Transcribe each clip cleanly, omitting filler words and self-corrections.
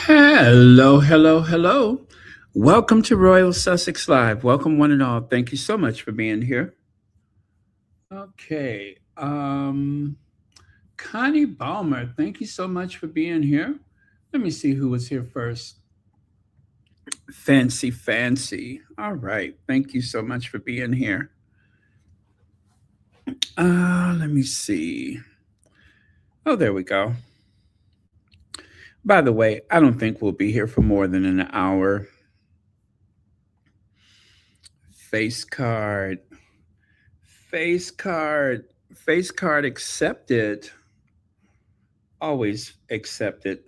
Hello, hello, hello. Welcome to Royal Sussex Live. Welcome, one and all. Thank you so much for being here. Okay. Connie Balmer, thank you so much for being here. Let me see who was here first. Fancy, fancy. All right. Thank you so much for being here. Let me see. Oh, there we go. By the way, I don't think we'll be here for more than an hour. Face card. Face card. Face card accepted. Always accepted.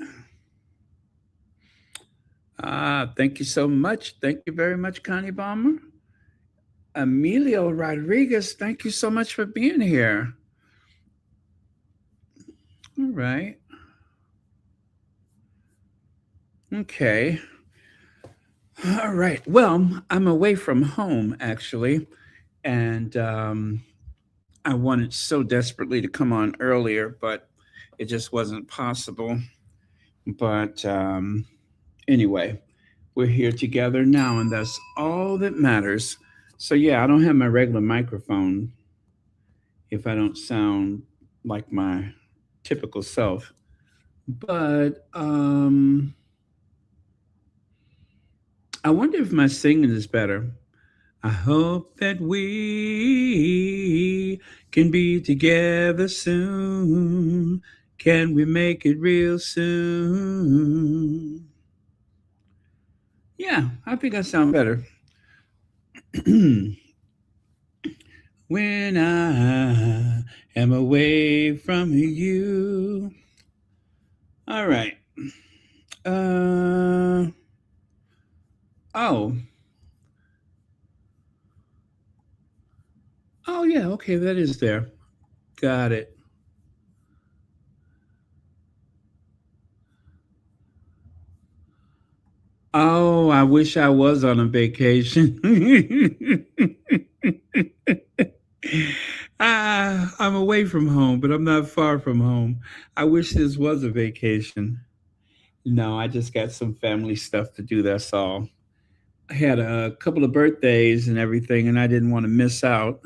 Thank you so much. Thank you very much, Connie Balmer. Emilio Rodriguez, thank you so much for being here. All right. Okay. All right. Well, I'm away from home, actually. And I wanted so desperately to come on earlier, but it just wasn't possible. But anyway, we're here together now, and that's all that matters. So, yeah, I don't have my regular microphone if I don't sound like my typical self. But I wonder if my singing is better. I hope that we can be together soon. Can we make it real soon? Yeah, I think I sound better. When I am away from you. All right. Uh, oh, oh yeah. Okay, that is there. Got it. Oh, I wish I was on a vacation. I'm away from home, but I'm not far from home. I wish this was a vacation. No, I just got some family stuff to do. That's all. I had a couple of birthdays and everything, and I didn't want to miss out.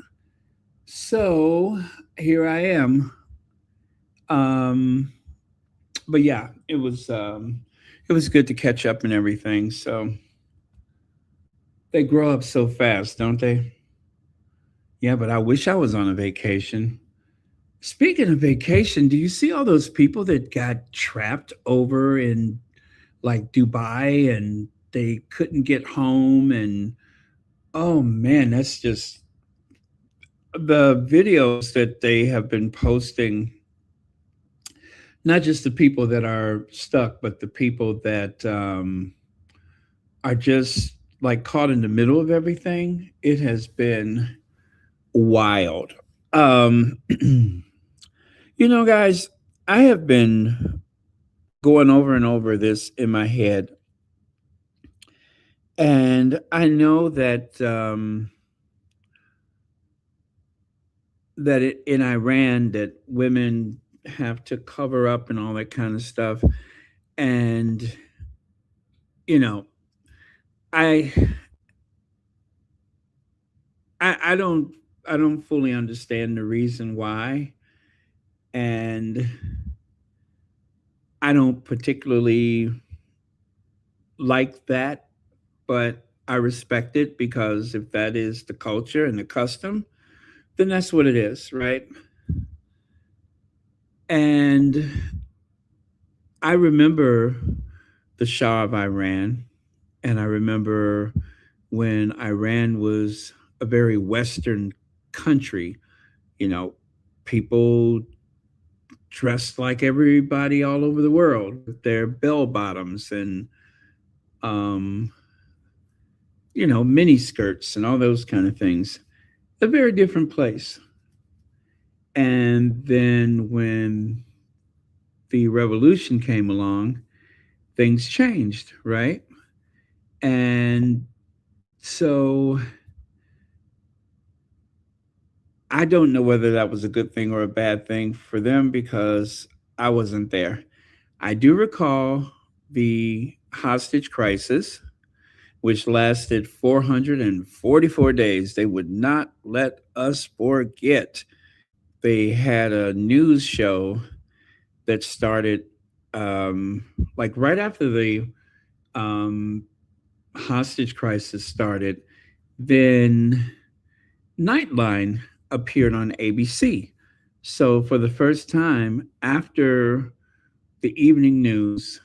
So here I am. Um, but yeah, it was good to catch up and everything. So they grow up so fast, don't they? Yeah, but I wish I was on a vacation. Speaking of vacation, do you see all those people that got trapped over in like Dubai and they couldn't get home? And oh man, that's just the videos that they have been posting, not just the people that are stuck, but the people that are just like caught in the middle of everything. It has been wild. Um, guys, I have been going over and over this in my head, and I know that in Iran that women have to cover up and all that kind of stuff, and you know, I I don't fully understand the reason why, and I don't particularly like that, but I respect it because if that is the culture and the custom, then that's what it is, right? And I remember the Shah of Iran, and I remember when Iran was a very Western country, you know, people dressed like everybody all over the world with their bell bottoms and, um, mini skirts and all those kind of things. A very different place. And then when the revolution came along, things changed, right? And so I don't know whether that was a good thing or a bad thing for them because I wasn't there. I do recall the hostage crisis, which lasted 444 days. They would not let us forget. They had a news show that started like right after the um, hostage crisis started. Then Nightline appeared on ABC. So for the first time after the evening news,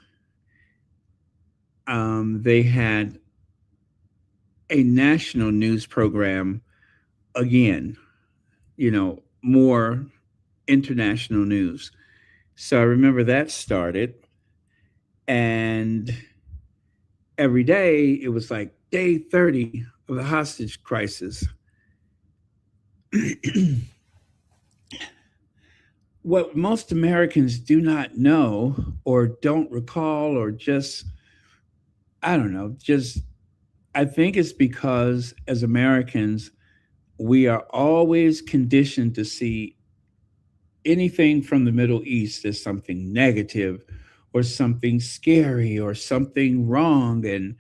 they had a national news program again, more international news. So I remember that started, and every day it was like day 30 of the hostage crisis. What most Americans do not know or don't recall, or just, I don't know, just, I think it's because as Americans, we are always conditioned to see anything from the Middle East as something negative or something scary or something wrong. And,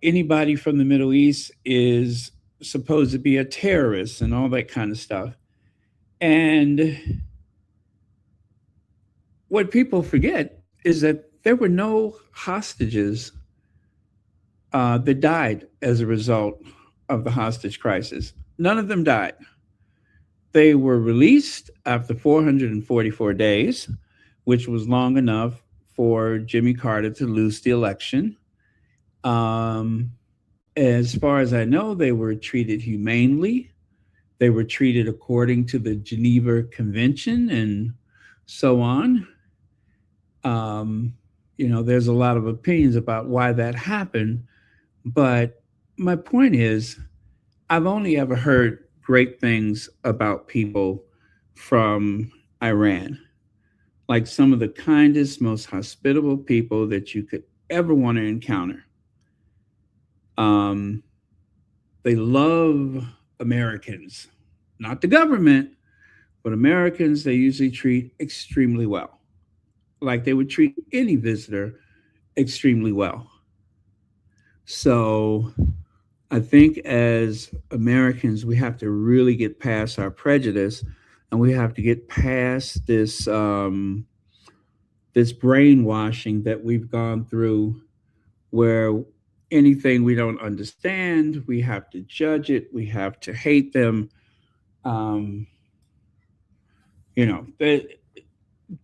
anybody from the Middle East is supposed to be a terrorist and all that kind of stuff. And what people forget is that there were no hostages that died as a result of the hostage crisis. None of them died. They were released after 444 days, which was long enough for Jimmy Carter to lose the election. Um, as far as I know, they were treated humanely. They were treated according to the Geneva Convention and so on. Um, there's a lot of opinions about why that happened, but my point is, I've only ever heard great things about people from Iran, like some of the kindest, most hospitable people that you could ever want to encounter. Um, they love Americans, not the government, but Americans they usually treat extremely well, like they would treat any visitor extremely well. So I think as Americans, we have to really get past our prejudice, and we have to get past this brainwashing that we've gone through, where anything we don't understand, we have to judge it, we have to hate them. Um, you know, there,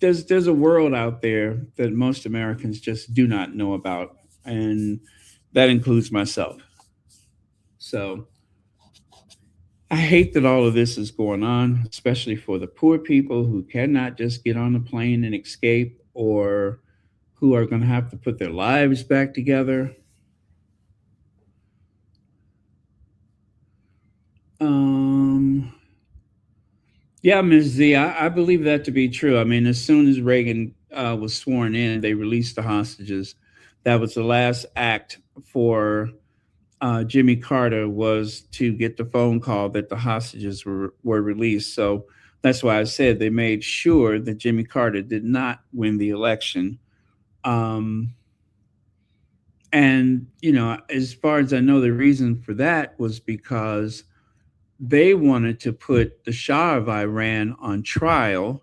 there's a world out there that most Americans just do not know about, and that includes myself. So I hate that all of this is going on, especially for the poor people who cannot just get on a plane and escape, or who are going to have to put their lives back together. Um, yeah, Ms. Z, I believe that to be true. I mean, as soon as Reagan was sworn in, they released the hostages. That was the last act for Jimmy Carter, was to get the phone call that the hostages were released. So that's why I said they made sure that Jimmy Carter did not win the election. Um, and, as far as I know, the reason for that was because they wanted to put the Shah of Iran on trial,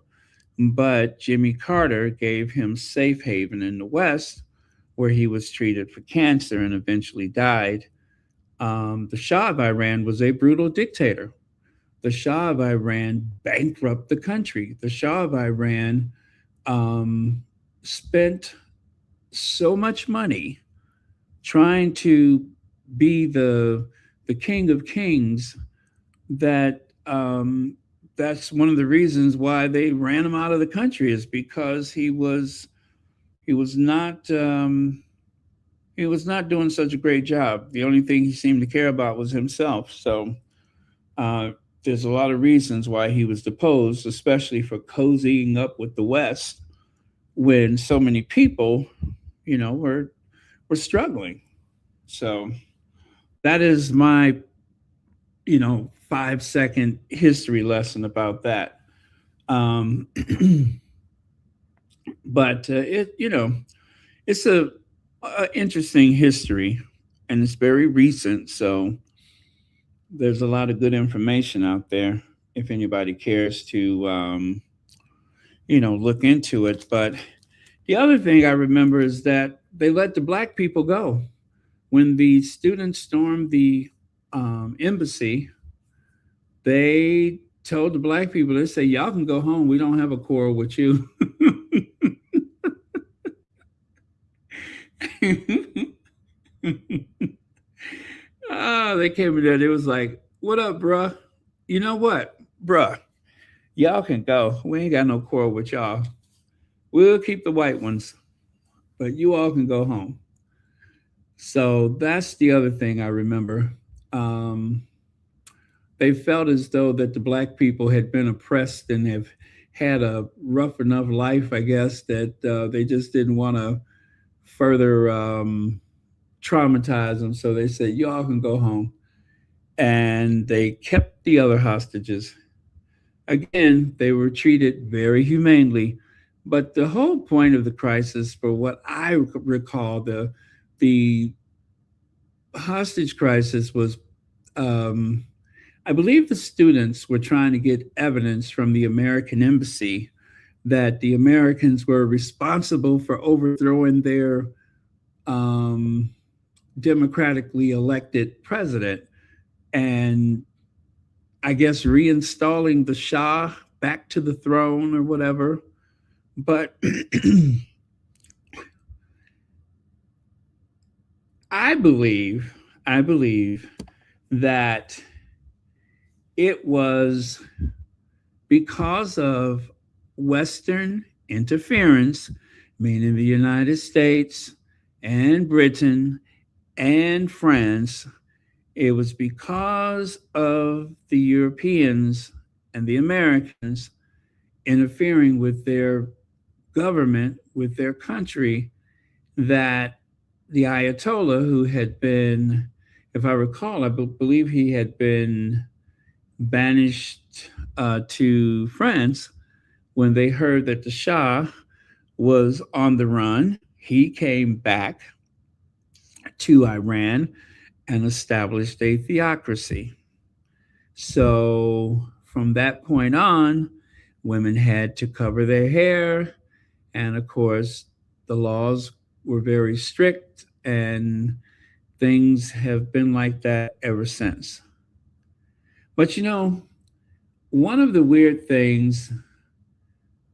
but Jimmy Carter gave him safe haven in the West, where he was treated for cancer and eventually died. The Shah of Iran was a brutal dictator. The Shah of Iran bankrupted the country. The Shah of Iran spent so much money trying to be the king of kings, that that's one of the reasons why they ran him out of the country, is because he was not he was not doing such a great job. The only thing he seemed to care about was himself. So uh, there's a lot of reasons why he was deposed, especially for cozying up with the West when so many people, were struggling. So that is my 5-second history lesson about that. Um, but it It's a interesting history, and it's very recent. So there's a lot of good information out there if anybody cares to, look into it. But the other thing I remember is that they let the black people go when the students stormed the embassy. They told the black people, they say, y'all can go home. We don't have a quarrel with you. They came in there. They was like, what up, bruh? You know what, bruh? Y'all can go. We ain't got no quarrel with y'all. We'll keep the white ones, but you all can go home. So that's the other thing I remember. Um, they felt as though that the black people had been oppressed and have had a rough enough life, I guess, that they just didn't want to further traumatize them. So they said, y'all can go home. And they kept the other hostages. Again, they were treated very humanely. But the whole point of the crisis, for what I recall, the hostage crisis was, um, I believe the students were trying to get evidence from the American embassy that the Americans were responsible for overthrowing their um, democratically elected president and I guess reinstalling the Shah back to the throne or whatever. But I believe, I believe that it was because of Western interference, meaning the United States and Britain and France. It was because of the Europeans and the Americans interfering with their government, with their country, that the Ayatollah, who had been, if I recall, I believe he had been banished to France when they heard that the Shah was on the run. He came back to Iran and established a theocracy. So from that point on, women had to cover their hair. And of course, the laws were very strict, and things have been like that ever since. But one of the weird things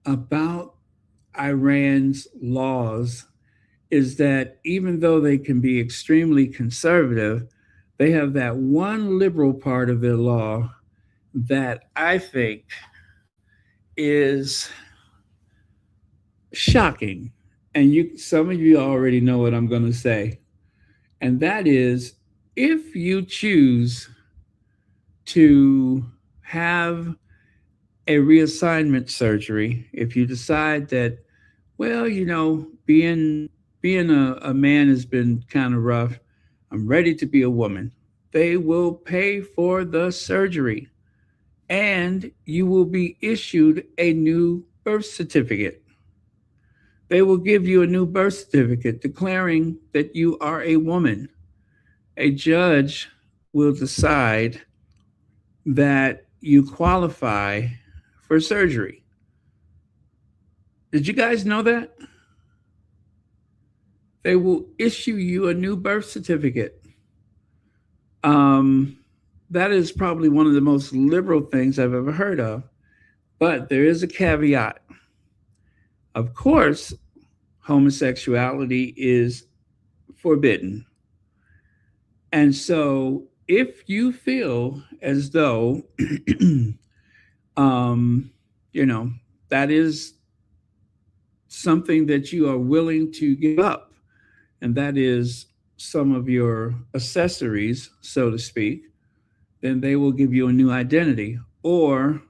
about Iran's laws is that even though they can be extremely conservative, they have that one liberal part of their law that I think is shocking. And some of you already know what I'm going to say. And that is, if you choose to have a reassignment surgery, if you decide that, well, being a man has been kind of rough, I'm ready to be a woman, they will pay for the surgery and you will be issued a new birth certificate. They will give you a new birth certificate declaring that you are a woman. A judge will decide that you qualify for surgery. Did you guys know that? They will issue you a new birth certificate. Um, that is probably one of the most liberal things I've ever heard of. But there is a caveat. Of course, homosexuality is forbidden. And so if you feel as though, um, you know, that is something that you are willing to give up, and that is some of your accessories, so to speak, then they will give you a new identity, or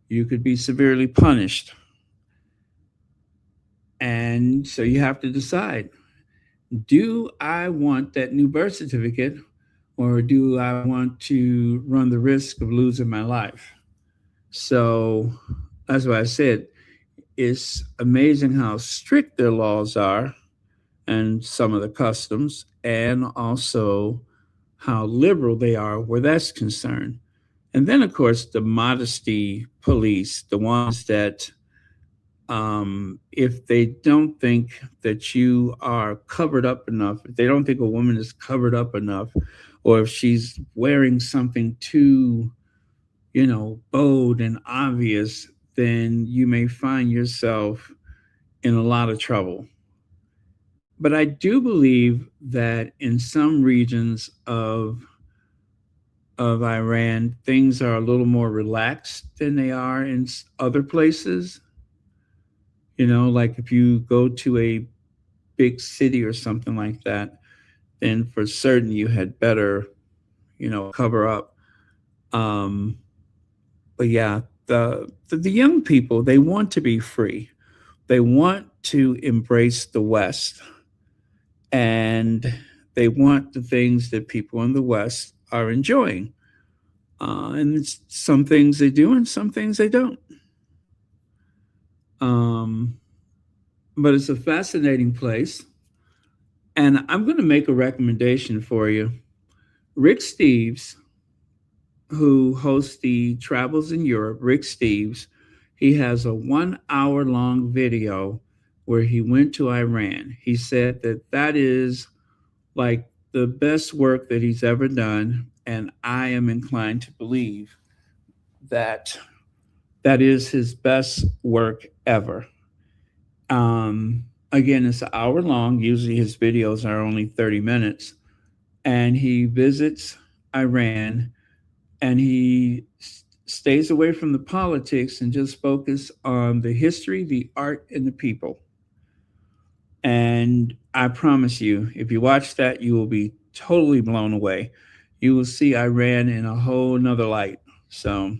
you could be severely punished. And so you have to decide, do I want that new birth certificate, or do I want to run the risk of losing my life? So that's why I said it's amazing how strict their laws are, and some of the customs, and also how liberal they are where that's concerned. And then, of course, the modesty police, the ones that, if they don't think that you are covered up enough, if they don't think a woman is covered up enough, or if she's wearing something too, bold and obvious, then you may find yourself in a lot of trouble. But I do believe that in some regions of Iran, things are a little more relaxed than they are in other places. Like if you go to a big city or something like that, then for certain you had better, cover up. Um, but yeah, the young people, they want to be free. They want to embrace the West, and they want the things that people in the West are enjoying. And some things they do, and some things they don't. Um, but it's a fascinating place. And I'm going to make a recommendation for you. Rick Steves, who hosts the Travels in Europe, Rick Steves, he has a 1 hour long video where he went to Iran. He said that that is like the best work that he's ever done. And I am inclined to believe that that is his best work ever. Again, it's an hour long. Usually his videos are only 30 minutes. And he visits Iran, and he stays away from the politics and just focus on the history, the art, and the people. And I promise you, if you watch that, you will be totally blown away. You will see Iran in a whole nother light. So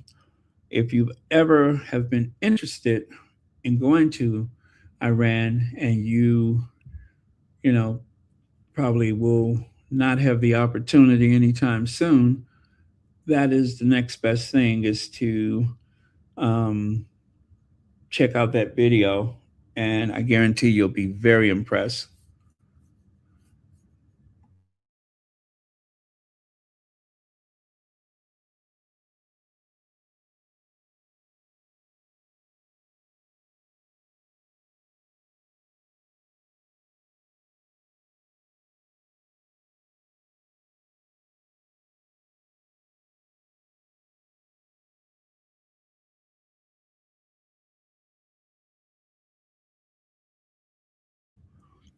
if you ever have been interested in going to Iran, and you know, probably will not have the opportunity anytime soon, that is the next best thing, is to um, check out that video. And I guarantee you'll be very impressed.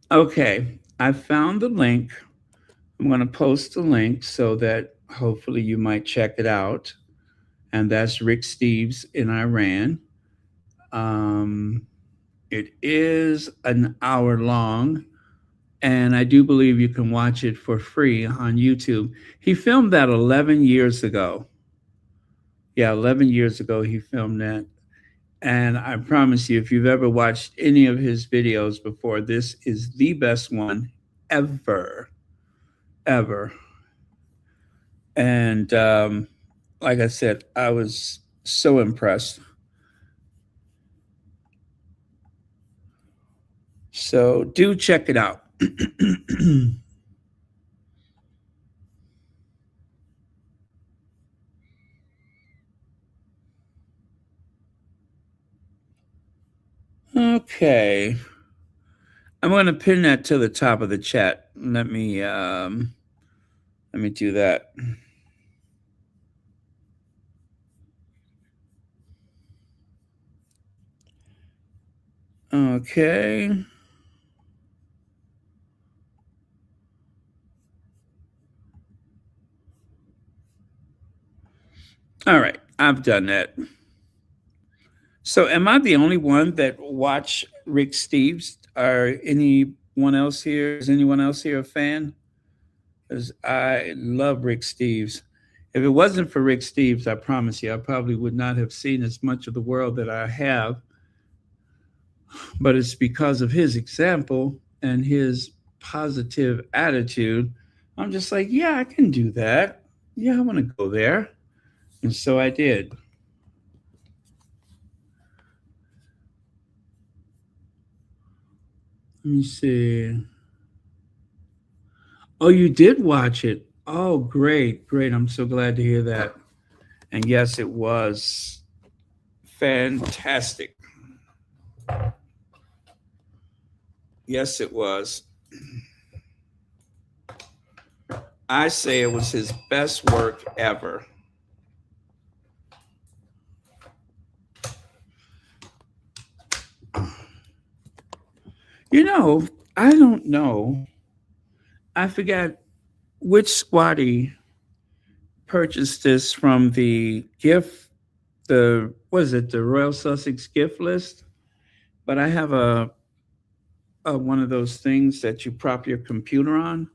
Okay, I found the link. I'm going to post the link so that hopefully you might check it out. And that's Rick Steves in Iran. Um, it is an hour long, and I do believe you can watch it for free on YouTube. He filmed that 11 years ago. Yeah, 11 years ago, he filmed that. And I promise you, if you've ever watched any of his videos before, this is the best one ever, ever. And like I said, I was so impressed. So do check it out. Okay. I'm going to pin that to the top of the chat. Let me do that. Okay. All right. I've done that. So am I the only one that watch Rick Steves? Are anyone else here? Is anyone else here a fan? Because I love Rick Steves. If it wasn't for Rick Steves, I promise you, I probably would not have seen as much of the world that I have. But it's because of his example and his positive attitude. I'm just like, yeah, I can do that. Yeah, I want to go there. And so I did. Let me see. Oh, you did watch it. Oh, great, great. I'm so glad to hear that. And yes, it was fantastic. Yes, it was. I say it was his best work ever. You know, I don't know. I forgot which squatty purchased this from the gift, the, what is it, the Royal Sussex gift list? But I have a one of those things that you prop your computer on.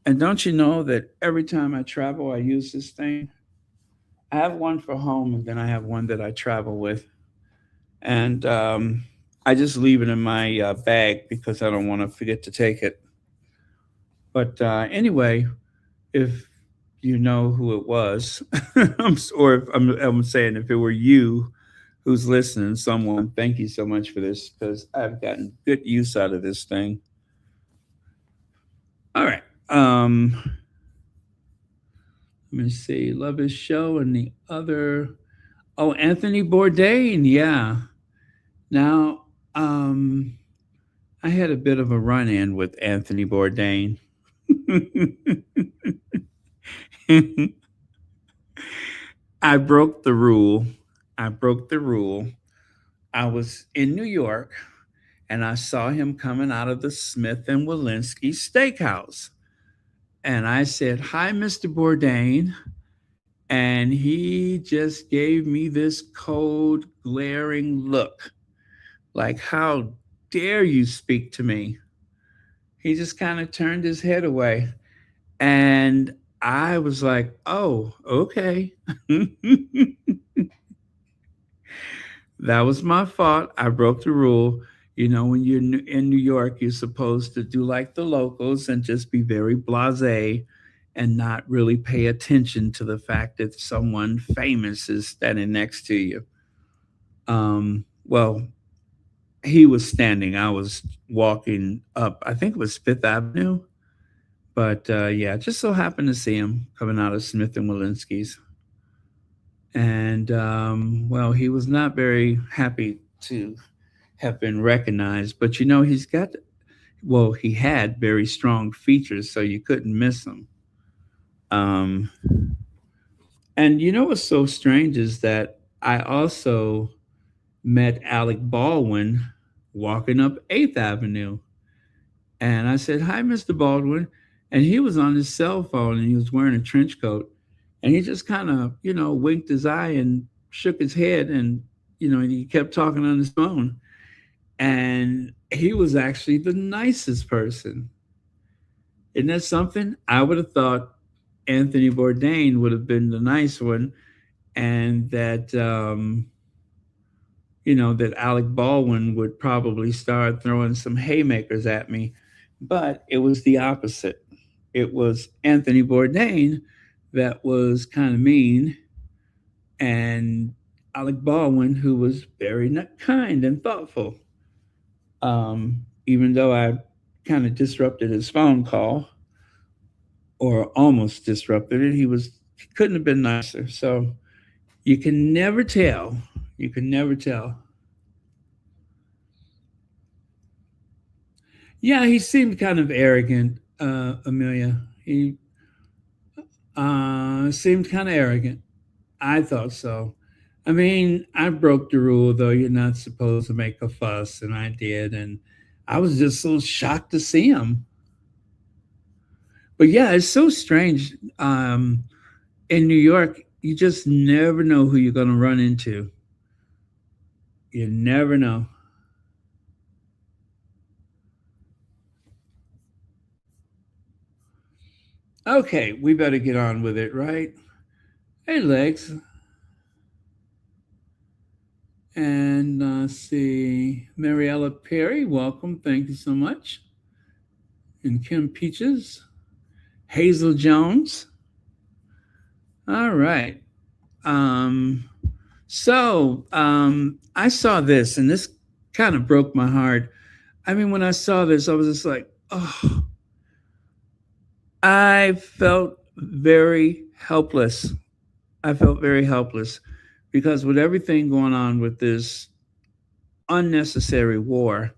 And don't you know that every time I travel, I use this thing? I have one for home, and then I have one that I travel with. And I just leave it in my bag because I don't want to forget to take it. But anyway, if you know who it was, or if I'm saying if it were you who's listening, someone, thank you so much for this because I've gotten good use out of this thing. All right. Let me see. Love his show and the other. Oh, Anthony Bourdain. Yeah. Now, um, I had a bit of a run in with Anthony Bourdain. I broke the rule. I broke the rule. I was in New York and I saw him coming out of the Smith and Walensky Steakhouse. And I said, "Hi, Mr. Bourdain." And he just gave me this cold, glaring look like, "How dare you speak to me?" He just kind of turned his head away. And I was like, "Oh, okay." That was my fault. I broke the rule. You know, when you're in New York, you're supposed to do like the locals and just be very blasé and not really pay attention to the fact that someone famous is standing next to you. Well, he was standing. I was walking up, I think it was Fifth Avenue. But yeah, just so happened to see him coming out of Smith and Walensky's. And well, he was not very happy to have been recognized. But you know, he's got, well, he had very strong features, so you couldn't miss him. Um, and you know what's so strange is that I also met Alec Baldwin walking up 8th Avenue. And I said, "Hi, Mr. Baldwin." And he was on his cell phone and he was wearing a trench coat. And he just kind of, you know, winked his eye and shook his head. And, you know, he kept talking on his phone. And he was actually the nicest person. Isn't that something? I would have thought Anthony Bourdain would have been the nice one, and that you know, that Alec Baldwin would probably start throwing some haymakers at me. But it was the opposite. It was Anthony Bourdain that was kind of mean, and Alec Baldwin, who was very kind and thoughtful. Even though I kind of disrupted his phone call, or almost disrupted it, he couldn't have been nicer. So you can never tell. You can never tell. Yeah, he seemed kind of arrogant, Amelia. He seemed kind of arrogant. I thought so. I mean, I broke the rule, though. You're not supposed to make a fuss, and I did. And I was just so shocked to see him. But yeah, it's so strange. In New York, you just never know who you're going to run into. You never know. Okay, we better get on with it, right? Hey, Lex. And see, Mariella Perry, welcome. Thank you so much. And Kim Peaches, Hazel Jones. All right. Um, I saw this, and this kind of broke my heart. I mean, when I saw this, I was just like, oh, I felt very helpless. I felt very helpless because with everything going on with this unnecessary war,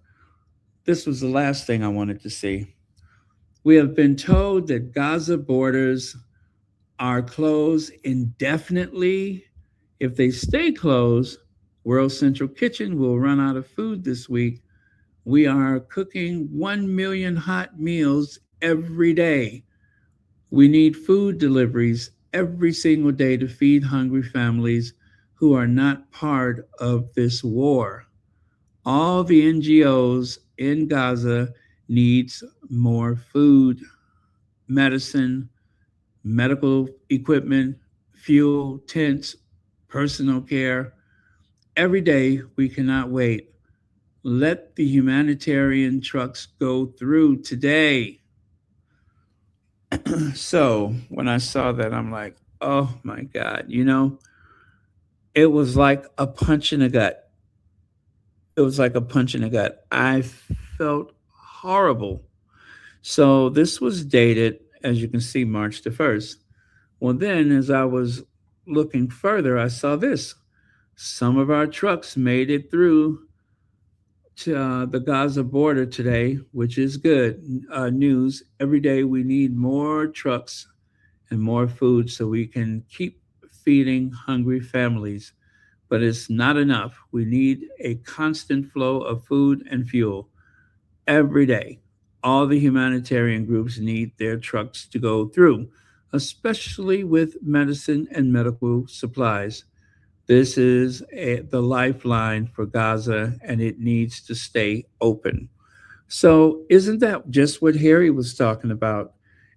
this was the last thing I wanted to see. We have been told that Gaza borders are closed indefinitely. If they stay closed, World Central Kitchen will run out of food this week. We are cooking 1 million hot meals every day. We need food deliveries every single day to feed hungry families who are not part of this war. All the NGOs in Gaza needs more food, medicine, medical equipment, fuel, tents, personal care. Every day we cannot wait. Let the humanitarian trucks go through today. So when I saw that, I'm like, oh my God, it was like a punch in the gut. It was like a punch in the gut. I felt horrible. So this was dated, as you can see, March the 1st. Well, then, as I was looking further, I saw this. Some of our trucks made it through to the Gaza border today, which is good news. Every day we need more trucks and more food so we can keep feeding hungry families. But it's not enough. We need a constant flow of food and fuel every day. All the humanitarian groups need their trucks to go through, especially with medicine and medical supplies. This is the lifeline for Gaza, and it needs to stay open. So, isn't that just what Harry was talking about?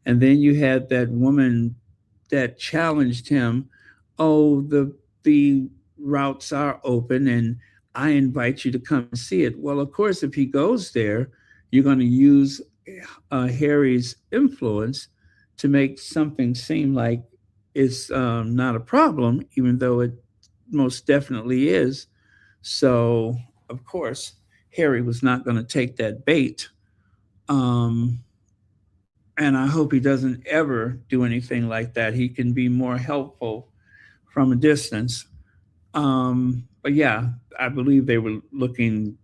And then you had that woman that challenged him. Oh, the routes are open, and I invite you to come and see it. Well, of course, if he goes there, you're going to use Harry's influence to make something seem like it's not a problem, even though it most definitely is. So, of course, Harry was not going to take that bait. Um, and I hope he doesn't ever do anything like that. He can be more helpful from a distance. But yeah, I believe they were looking,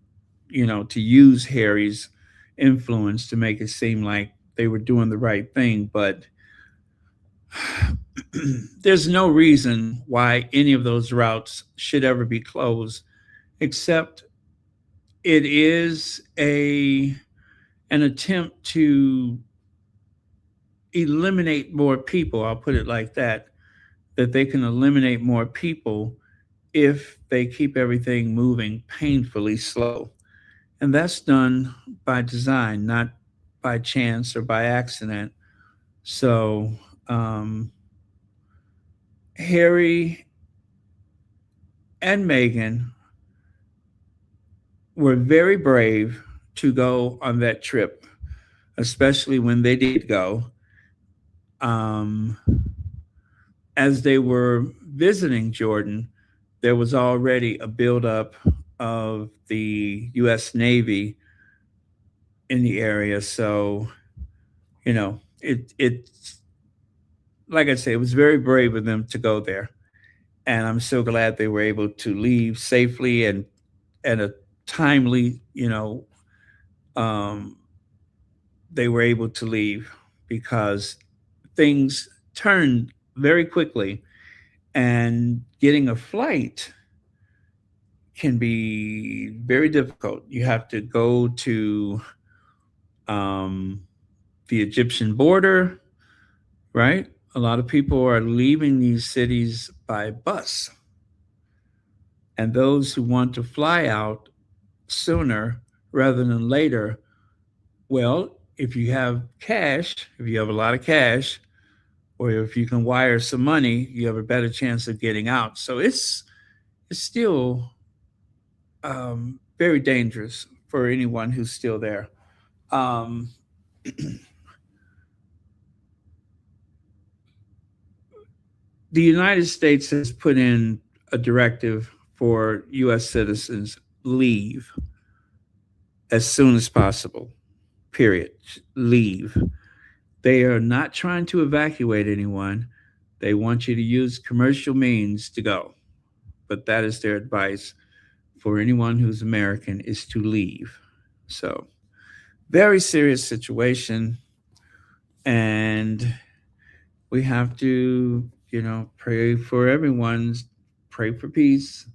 to use Harry's influence to make it seem like they were doing the right thing. But there's no reason why any of those routes should ever be closed, except it is a an attempt to eliminate more people. I'll put it like that. That they can eliminate more people if they keep everything moving painfully slow. And that's done by design, not by chance or by accident. So, Harry and Meghan were very brave to go on that trip, especially when they did go. Um, as they were visiting Jordan, there was already a buildup of the U.S. Navy in the area. So, it like I say, it was very brave of them to go there, and I'm so glad they were able to leave safely and a timely, um, they were able to leave because things turned very quickly, and getting a flight can be very difficult. You have to go to um, the Egyptian border, right? A lot of people are leaving these cities by bus. And those who want to fly out sooner rather than later, well, if you have cash, if you have a lot of cash, or if you can wire some money, you have a better chance of getting out. So it's still very dangerous for anyone who's still there. Um, the United States has put in a directive for U.S. citizens leave as soon as possible. Period. Leave. They are not trying to evacuate anyone. They want you to use commercial means to go. But that is their advice for anyone who's American is to leave. So, very serious situation. And we have to, pray for everyone's, pray for peace.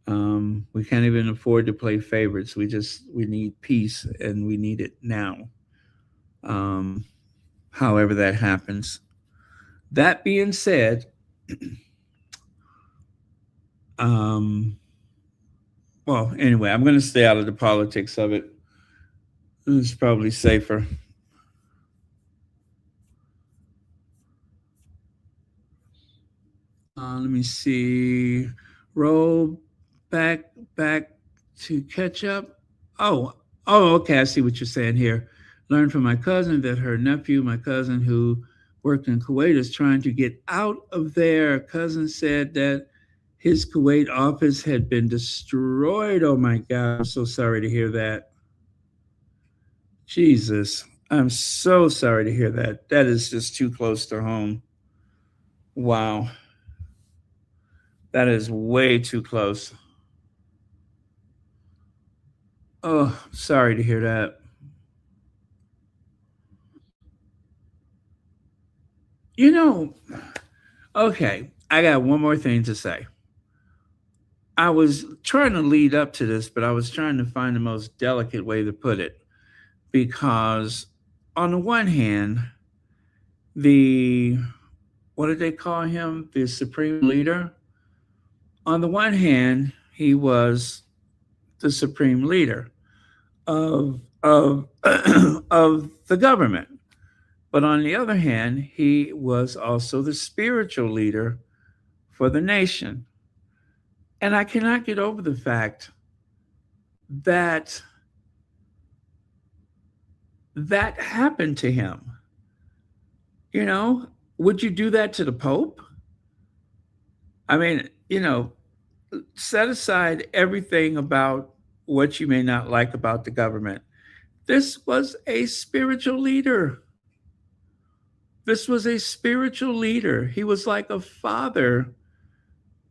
We can't even afford to play favorites. We need peace and we need it now. Um, however that happens. That being said, um, well, anyway, I'm going to stay out of the politics of it. It's probably safer. Let me see. Roll back, back to catch up. Oh, okay. I see what you're saying here. Learned from my cousin that her nephew, my cousin who worked in Kuwait, is trying to get out of there. Cousin said that his Kuwait office had been destroyed. Oh my God. I'm so sorry to hear that. Jesus. I'm so sorry to hear that. That is just too close to home. Wow. That is way too close. Oh, sorry to hear that. You know, okay, I got one more thing to say. I was trying to lead up to this, but I was trying to find the most delicate way to put it. Because, on the one hand, the, what did they call him? The supreme leader? On the one hand, he was the supreme leader of, of the government. But on the other hand, he was also the spiritual leader for the nation. And I cannot get over the fact that that happened to him. You know, would you do that to the Pope? I mean, set aside everything about what you may not like about the government. This was a spiritual leader. This was a spiritual leader. He was like a father,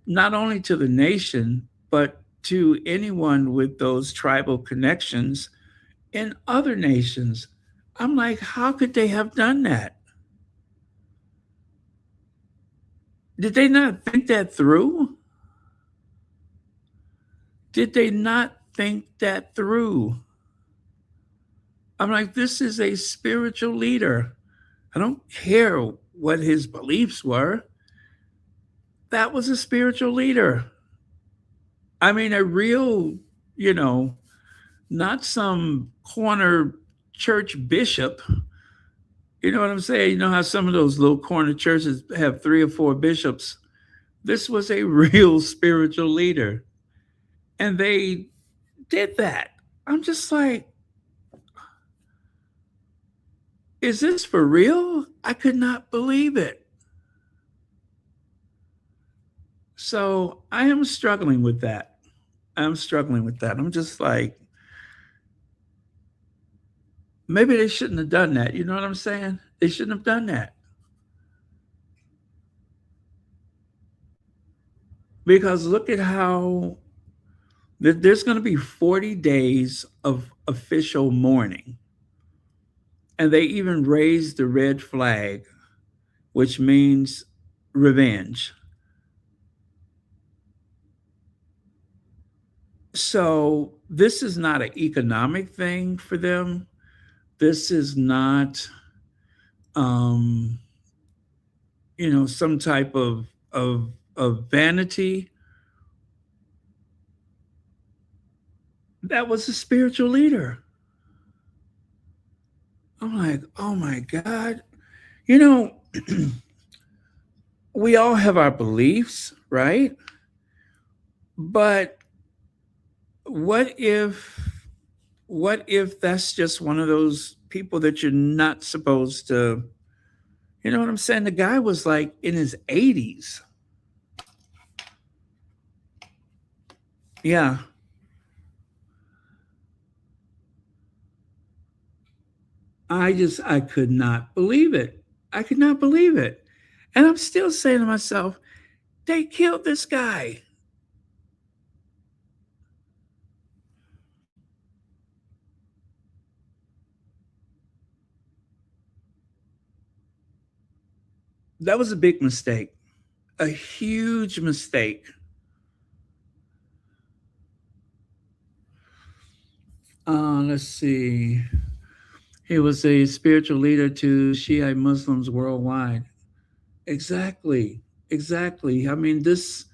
not only to the nation, but to anyone with those tribal connections in other nations. I'm like, how could they have done that? Did they not think that through? Did they not think that through? I'm like, this is a spiritual leader. I don't care what his beliefs were. That was a spiritual leader. I mean, a real, you know, not some corner church bishop. You know what I'm saying? You know how some of those little corner churches have three or four bishops? This was a real spiritual leader. And they did that. I'm just like, is this for real? I could not believe it. So I am struggling with that. I'm struggling with that. I'm just like, maybe they shouldn't have done that. You know what I'm saying? They shouldn't have done that. Because look at how there's going to be 40 days of official mourning. And they even raised the red flag, which means revenge. So this is not an economic thing for them. This is not, um, some type of vanity. That was a spiritual leader. I'm like, oh my God. You know, we all have our beliefs, right? But what if that's just one of those people that you're not supposed to, you know what I'm saying? The guy was like in his 80s. Yeah. I could not believe it. I could not believe it. And I'm still saying to myself, they killed this guy. That was a big mistake, a huge mistake. Let's see. He was a spiritual leader to Shiite Muslims worldwide. Exactly. Exactly. I mean, that's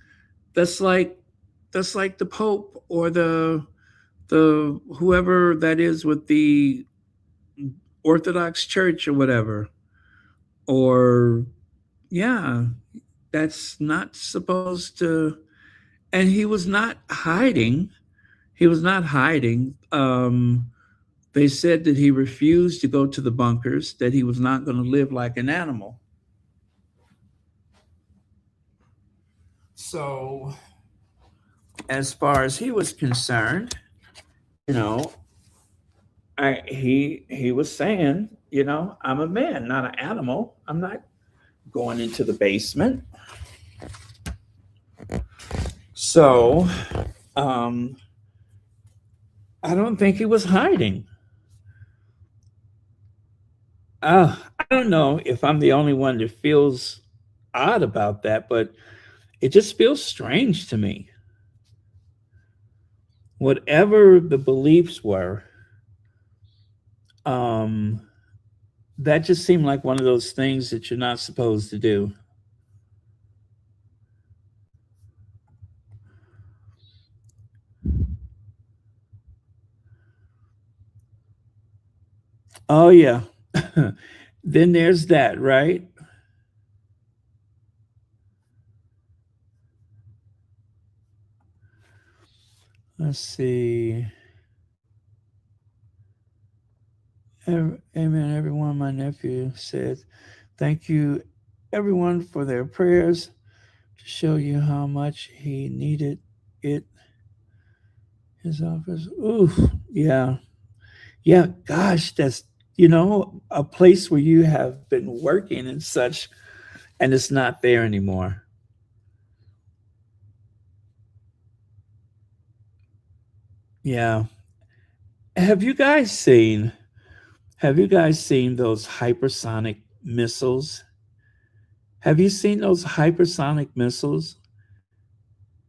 like that's like the Pope or the whoever that is with the Orthodox Church or whatever. Or yeah, that's not supposed to. And he was not hiding. He was not hiding. They said that he refused to go to the bunkers, that he was not going to live like an animal. So, as far as he was concerned, you know, he was saying, I'm a man, not an animal. I'm not going into the basement. So, um, I don't think he was hiding. I don't know if I'm the only one that feels odd about that, but it just feels strange to me. Whatever the beliefs were, um, that just seemed like one of those things that you're not supposed to do. Oh, yeah. Then there's that, right? Let's see. Amen. Everyone, my nephew said, thank you, everyone, for their prayers to show you how much he needed it. His office. Ooh, yeah. Yeah, gosh, that's, a place where you have been working and such, and it's not there anymore. Yeah. Have you guys seen have you guys seen those hypersonic missiles? Have you seen those hypersonic missiles?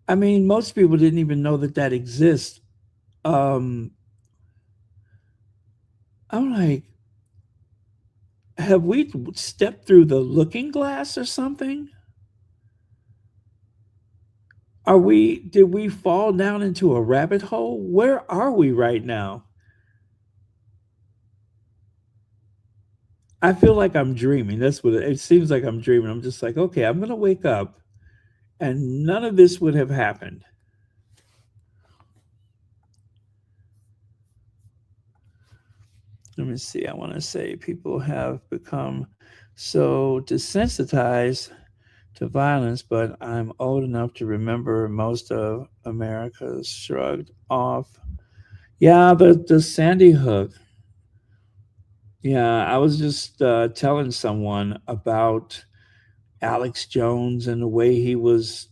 I mean, most people didn't even know that that exists. Um, I'm like, have we stepped through the looking glass or something? Did we fall down into a rabbit hole? Where are we right now? I feel like I'm dreaming. That's what it seems like. I'm dreaming. I'm just like, okay, I'm going to wake up and none of this would have happened. Let me see. I want to say people have become so desensitized to violence, but I'm old enough to remember most of America shrugged off. Yeah, the Sandy Hook. Yeah, I was just telling someone about Alex Jones and the way he was,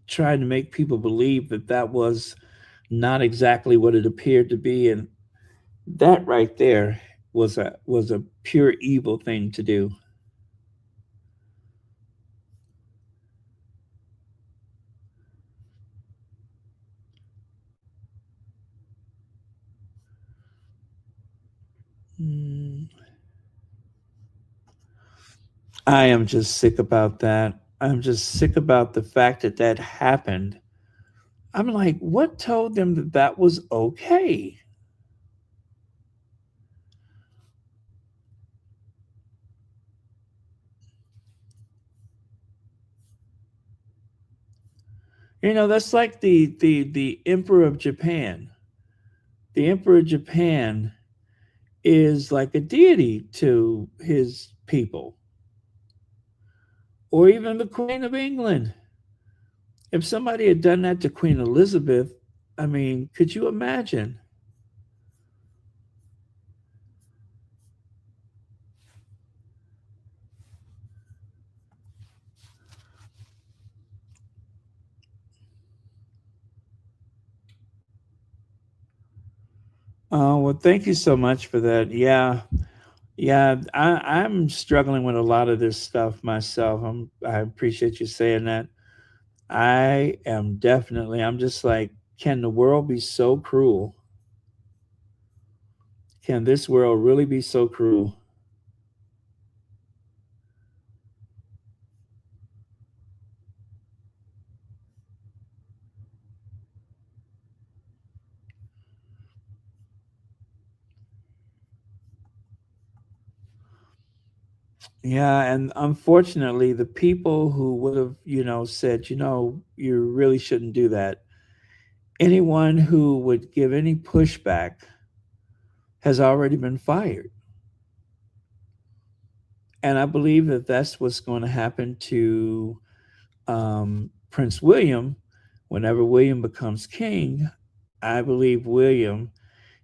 trying to make people believe that that was not exactly what it appeared to be, and that right there was a pure evil thing to do. Mm, I am just sick about that. I'm just sick about the fact that that happened. I'm like, what told them that that was okay? That's like the Emperor of Japan. The Emperor of Japan is like a deity to his people, or even the Queen of England. If somebody had done that to Queen Elizabeth, I mean, could you imagine? Well, thank you so much for that. Yeah, yeah, I'm struggling with a lot of this stuff myself. I appreciate you saying that. I am definitely. I'm just like, can the world be so cruel? Can this world really be so cruel? Yeah, and unfortunately, the people who would have, said, you really shouldn't do that. Anyone who would give any pushback has already been fired. And I believe that that's what's going to happen to Prince William whenever William becomes king. I believe William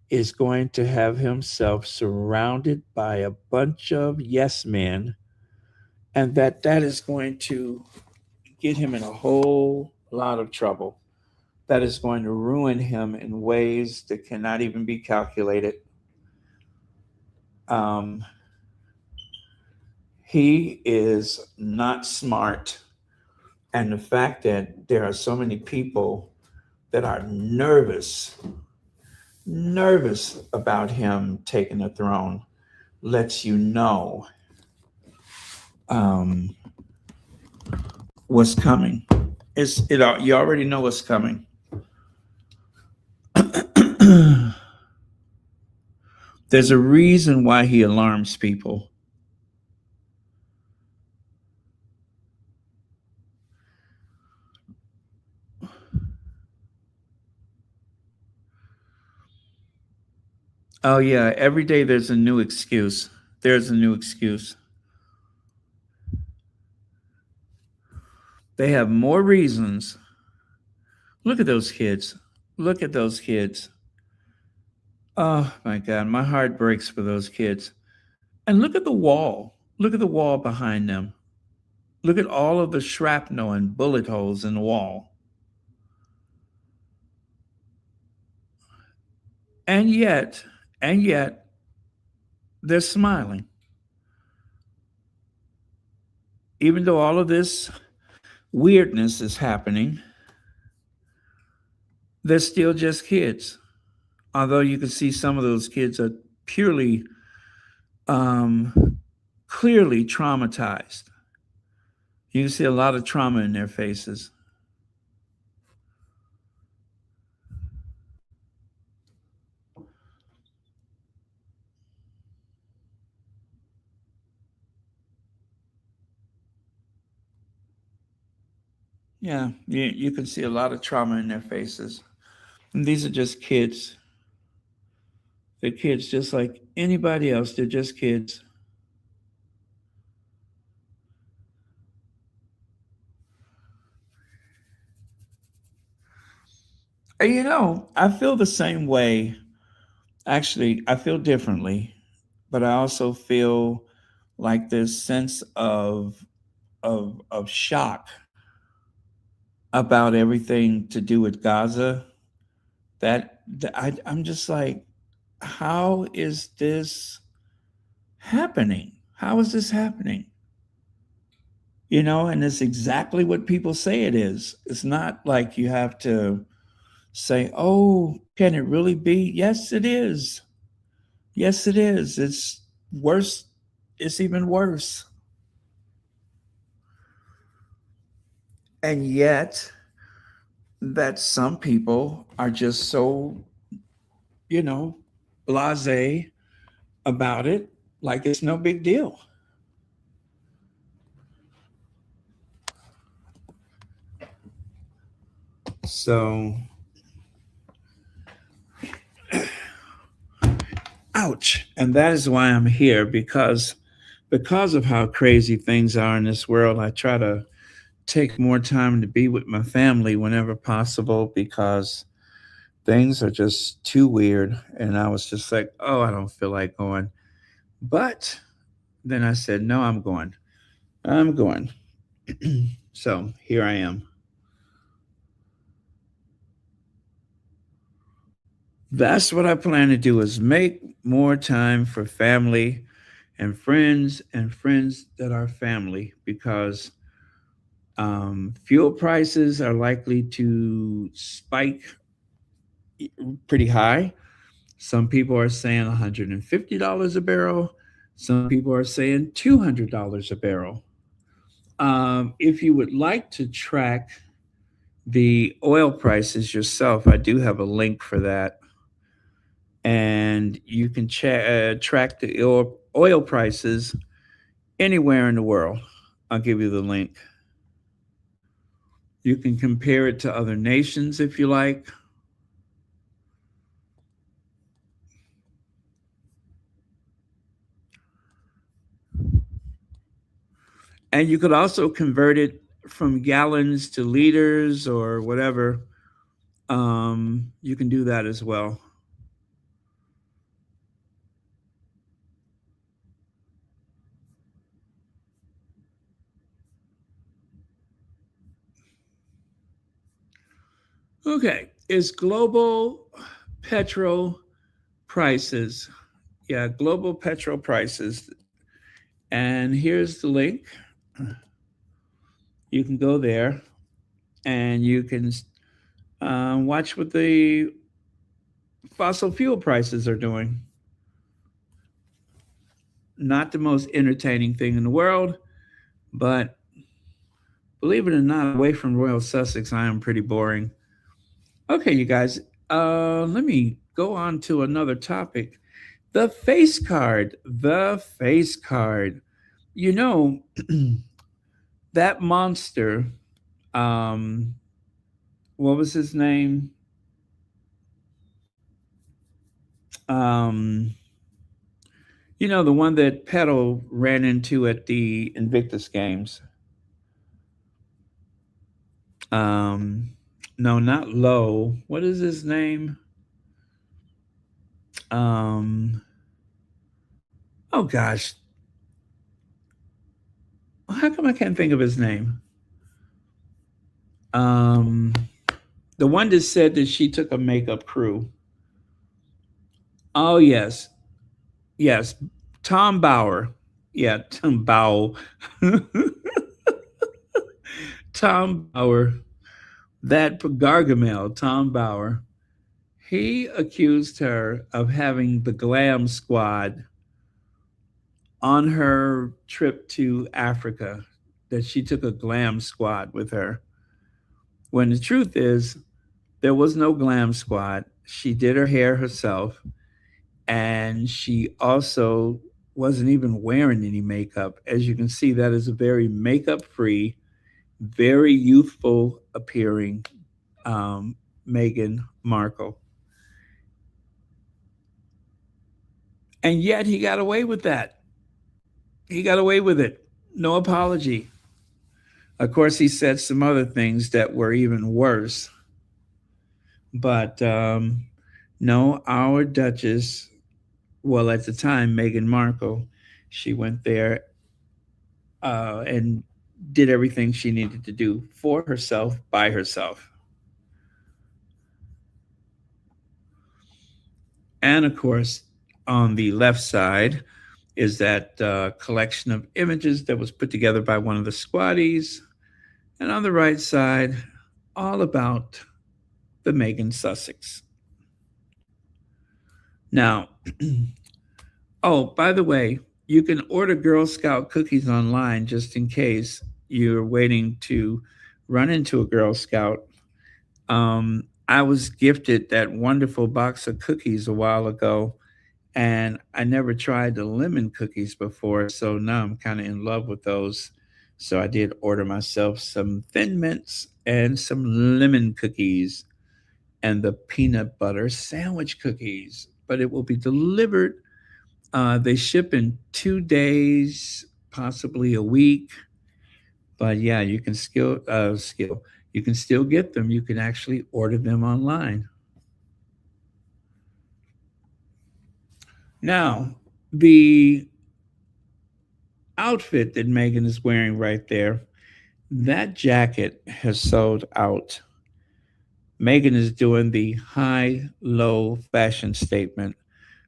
is going to have himself surrounded by a bunch of yes men, and that is going to get him in a whole lot of trouble. That is going to ruin him in ways that cannot even be calculated. Um, he is not smart. And the fact that there are so many people that are nervous about him taking the throne, lets you know um, what's coming. You already know what's coming. There's a reason why he alarms people. Oh yeah, every day there's a new excuse. There's a new excuse. They have more reasons. Look at those kids. Look at those kids. Oh my God, my heart breaks for those kids. And look at the wall. Look at the wall behind them. Look at all of the shrapnel and bullet holes in the wall. And yet, and yet, they're smiling. Even though all of this weirdness is happening, they're still just kids. Although you can see some of those kids are purely, um, clearly traumatized. You can see a lot of trauma in their faces. Yeah, you can see a lot of trauma in their faces. And these are just kids. They're kids just like anybody else. They're just kids. And I feel the same way. Actually, I feel differently, but I also feel like this sense of shock about everything to do with Gaza. I'm just like, how is this happening? How is this happening? And it's exactly what people say it is. It's not like you have to say, oh, can it really be? Yes, it is. Yes, it is. It's worse. It's even worse. And yet, that some people are just so, you know, blase about it, like it's no big deal. So, ouch. And that is why I'm here, because of how crazy things are in this world. I try to take more time to be with my family whenever possible because things are just too weird. And I was just like, oh, I don't feel like going. But then I said, no, I'm going. I'm going. So here I am. That's what I plan to do is make more time for family and friends that are family because fuel prices are likely to spike pretty high. Some people are saying $150 a barrel. Some people are saying $200 a barrel. If you would like to track the oil prices yourself, I do have a link for that. And you can track the oil prices anywhere in the world. I'll give you the link. You can compare it to other nations if you like. And you could also convert it from gallons to liters or whatever. You can do that as well. Okay, is global petrol prices. Yeah, global petrol prices. And here's the link. You can go there and you can watch what the fossil fuel prices are doing. Not the most entertaining thing in the world, but believe it or not, away from Royal Sussex, I am pretty boring. Okay, you guys, let me go on to another topic. The face card. The face card. You know, that monster, um, what was his name? Um, the one that Petal ran into at the Invictus games. Um, no, not Low. What is his name? Um, oh gosh, how come I can't think of his name? Um, the one that said that she took a makeup crew. Oh yes, yes, Tom Bauer. Yeah, Tom Bauer. Tom Bauer. That Gargamel, Tom Bauer. He accused her of having the glam squad on her trip to Africa, that she took a glam squad with her. When the truth is, there was no glam squad. She did her hair herself, and she also wasn't even wearing any makeup. As you can see, that is a very makeup free, very youthful appearing Meghan Markle. And yet he got away with that. He got away with it. No apology. Of course, he said some other things that were even worse. But no, our Duchess, well, at the time, Meghan Markle, she went there and did everything she needed to do for herself by herself. And of course, on the left side is that collection of images that was put together by one of the squaddies. And on the right side, all about the Meghan Sussex. Now, oh, by the way, you can order Girl Scout cookies online just in case you're waiting to run into a Girl Scout. I was gifted that wonderful box of cookies a while ago, and I never tried the lemon cookies before, so now I'm kind of in love with those. So I did order myself some Thin Mints and some lemon cookies and the peanut butter sandwich cookies, but it will be delivered. They ship in 2 days, possibly a week. But yeah, you can skill. You can still get them. You can actually order them online. Now, the outfit that Megan is wearing right there, that jacket has sold out. Meghan is doing the high low fashion statement.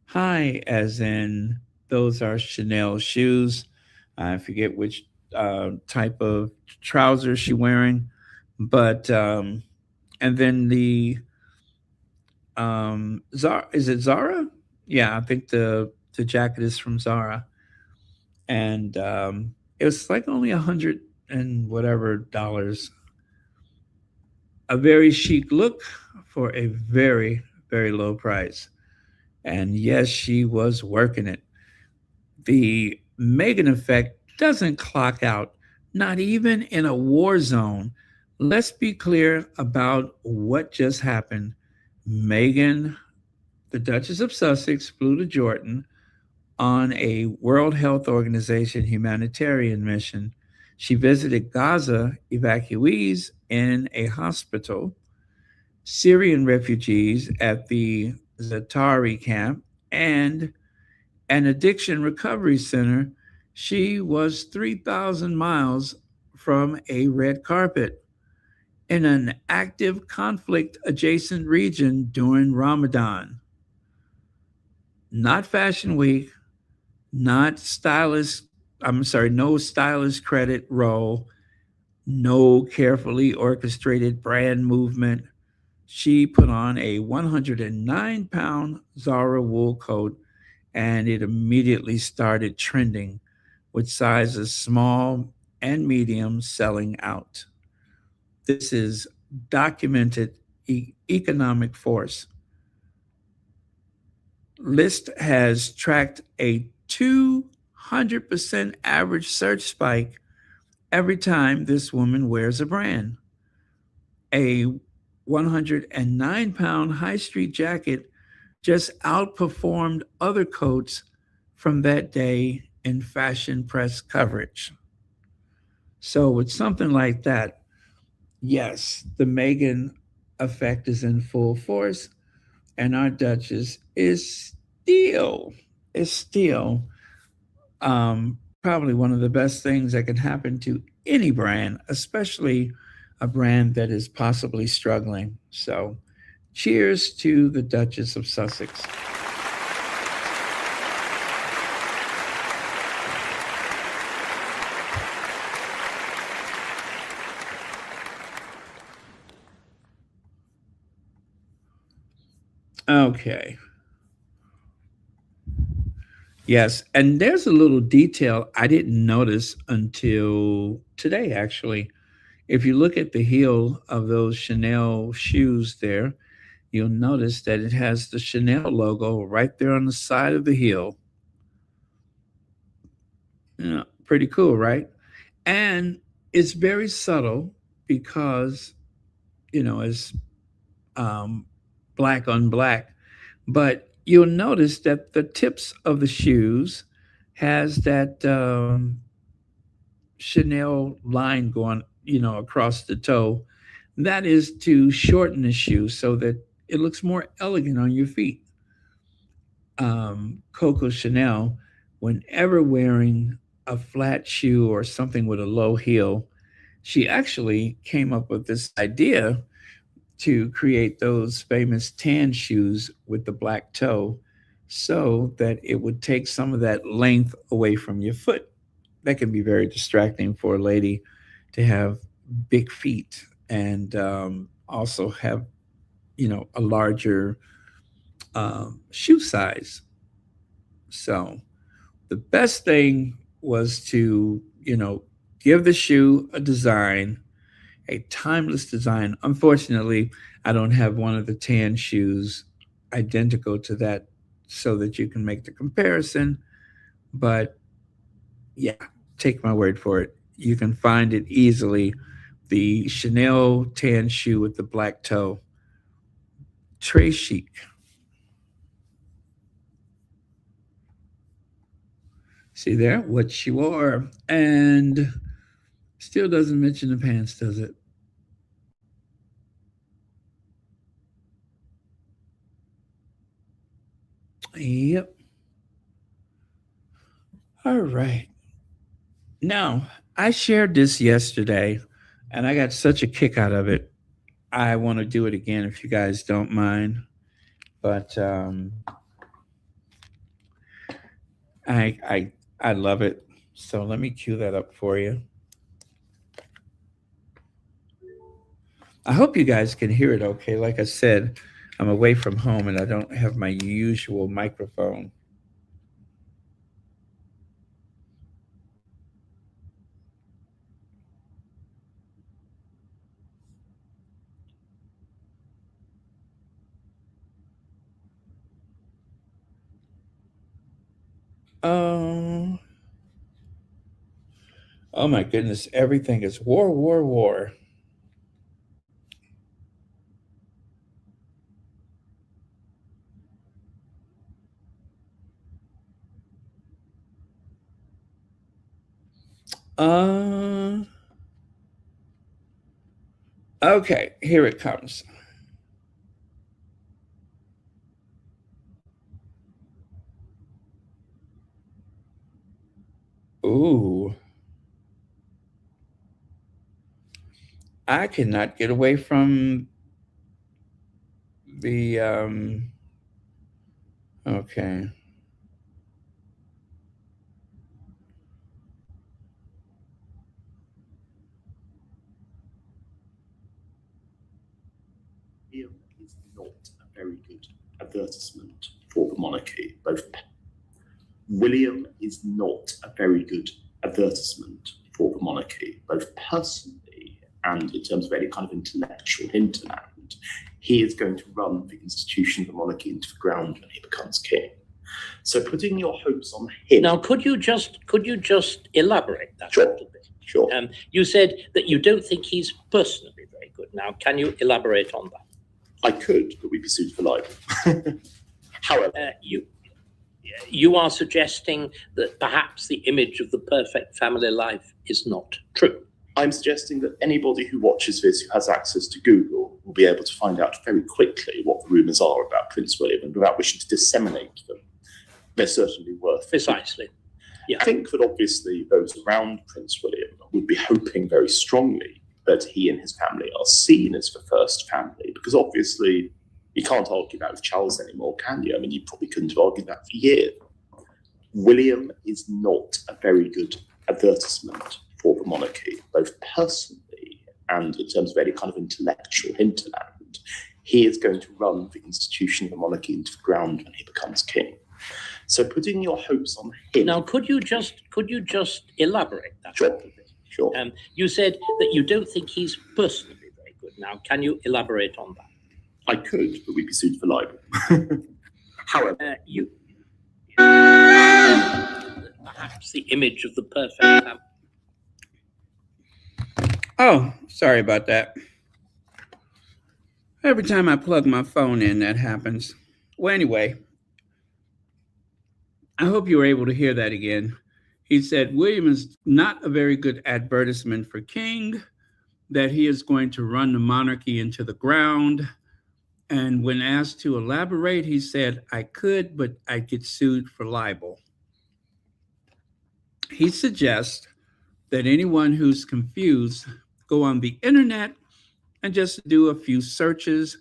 High, as in those are Chanel shoes. I forget which type of trousers she's wearing, but and then the Zara, is it Zara? Yeah, I think the jacket is from Zara, and it was like only 100 and whatever dollars. A very chic look for a very very low price. And yes, she was working it. The Megan effect doesn't clock out, not even in a war zone. Let's be clear about what just happened. Megan, the Duchess of Sussex, flew to Jordan on a World Health Organization humanitarian mission. She visited Gaza evacuees in a hospital, Syrian refugees at the Zatari camp, and an addiction recovery center. She was 3,000 miles from a red carpet in an active conflict adjacent region during Ramadan. Not Fashion Week, not stylist, I'm sorry, no stylist credit roll, no carefully orchestrated brand movement. She put on a 109-pound Zara wool coat and it immediately started trending with sizes small and medium selling out. This is documented economic force. List has tracked a 200% average search spike every time this woman wears a brand. A 109-pound high street jacket just outperformed other coats from that day in fashion press coverage. So, with something like that, yes, the Meghan effect is in full force, and our Duchess is still probably one of the best things that can happen to any brand, especially a brand that is possibly struggling. So, cheers to the Duchess of Sussex. Okay. Yes, and there's a little detail I didn't notice until today, actually. If you look at the heel of those Chanel shoes there, you'll notice that it has the Chanel logo right there on the side of the heel. Yeah, pretty cool, right? And it's very subtle because, it's um, black on black. But you'll notice that the tips of the shoes has that Chanel line going, across the toe. That is to shorten the shoe so that it looks more elegant on your feet. Coco Chanel, whenever wearing a flat shoe or something with a low heel, she actually came up with this idea to create those famous tan shoes with the black toe so that it would take some of that length away from your foot. That can be very distracting for a lady to have big feet and also have, a larger shoe size. So the best thing was to, give the shoe a design, a timeless design. Unfortunately, I don't have one of the tan shoes identical to that so that you can make the comparison. But yeah, take my word for it. You can find it easily. The Chanel tan shoe with the black toe. Très chic. See there what she wore. And still doesn't mention the pants, does it? Yep. All right. Now, I shared this yesterday and I got such a kick out of it. I want to do it again if you guys don't mind. But I love it. So let me cue that up for you. I hope you guys can hear it okay. Like I said, I'm away from home and I don't have my usual microphone. Oh, oh my goodness, everything is war, war, war. Uh, okay, here it comes. Ooh, I cannot get away from the okay. Is not a very good advertisement for the monarchy. William is not a very good advertisement for the monarchy, both personally and in terms of any kind of intellectual hinterland. He is going to run the institution of the monarchy into the ground when he becomes king. So putting your hopes on him. Now, could you just elaborate that a little bit? Sure. You said that you don't think he's personally very good. Now, can you elaborate on that? I could, but we'd be sued for libel. However, you are suggesting that perhaps the image of the perfect family life is not true. I'm suggesting that anybody who watches this who has access to Google will be able to find out very quickly what the rumours are about Prince William, and without wishing to disseminate them, they're certainly worth Precisely. Yeah. I think that obviously those around Prince William would be hoping very strongly that he and his family are seen as the first family, because obviously you can't argue that with Charles anymore, can you? I mean, you probably couldn't have argued that for years. William is not a very good advertisement for the monarchy, both personally and in terms of any kind of intellectual hinterland. He is going to run the institution of the monarchy into the ground when he becomes king. So putting your hopes on him. Now, could you just elaborate that? Sure. Sure. You said that you don't think he's personally very good. Now, can you elaborate on that? I could, but we'd be sued for libel. However, perhaps the image of the perfect family. Oh, sorry about that. Every time I plug my phone in, that happens. Well, anyway, I hope you were able to hear that again. He said William is not a very good advertisement for king, that he is going to run the monarchy into the ground. And when asked to elaborate, he said, I could, but I'd get sued for libel. He suggests that anyone who's confused go on the internet and just do a few searches,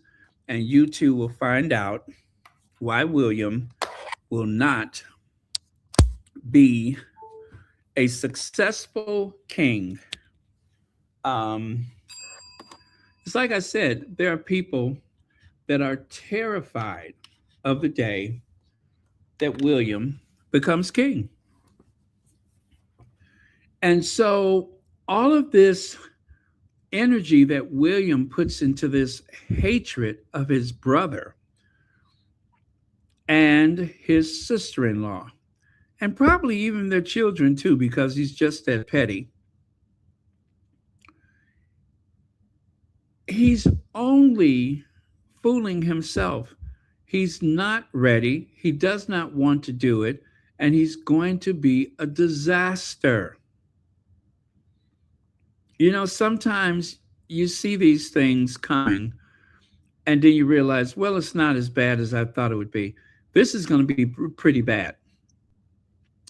and you too will find out why William will not be a successful king. It's like I said, there are people that are terrified of the day that William becomes king. And so all of this energy that William puts into this hatred of his brother and his sister-in-law, and probably even their children too, because he's just that petty. He's only fooling himself. He's not ready. He does not want to do it. And he's going to be a disaster. You know, sometimes you see these things coming and then you realize, well, it's not as bad as I thought it would be. This is going to be pretty bad.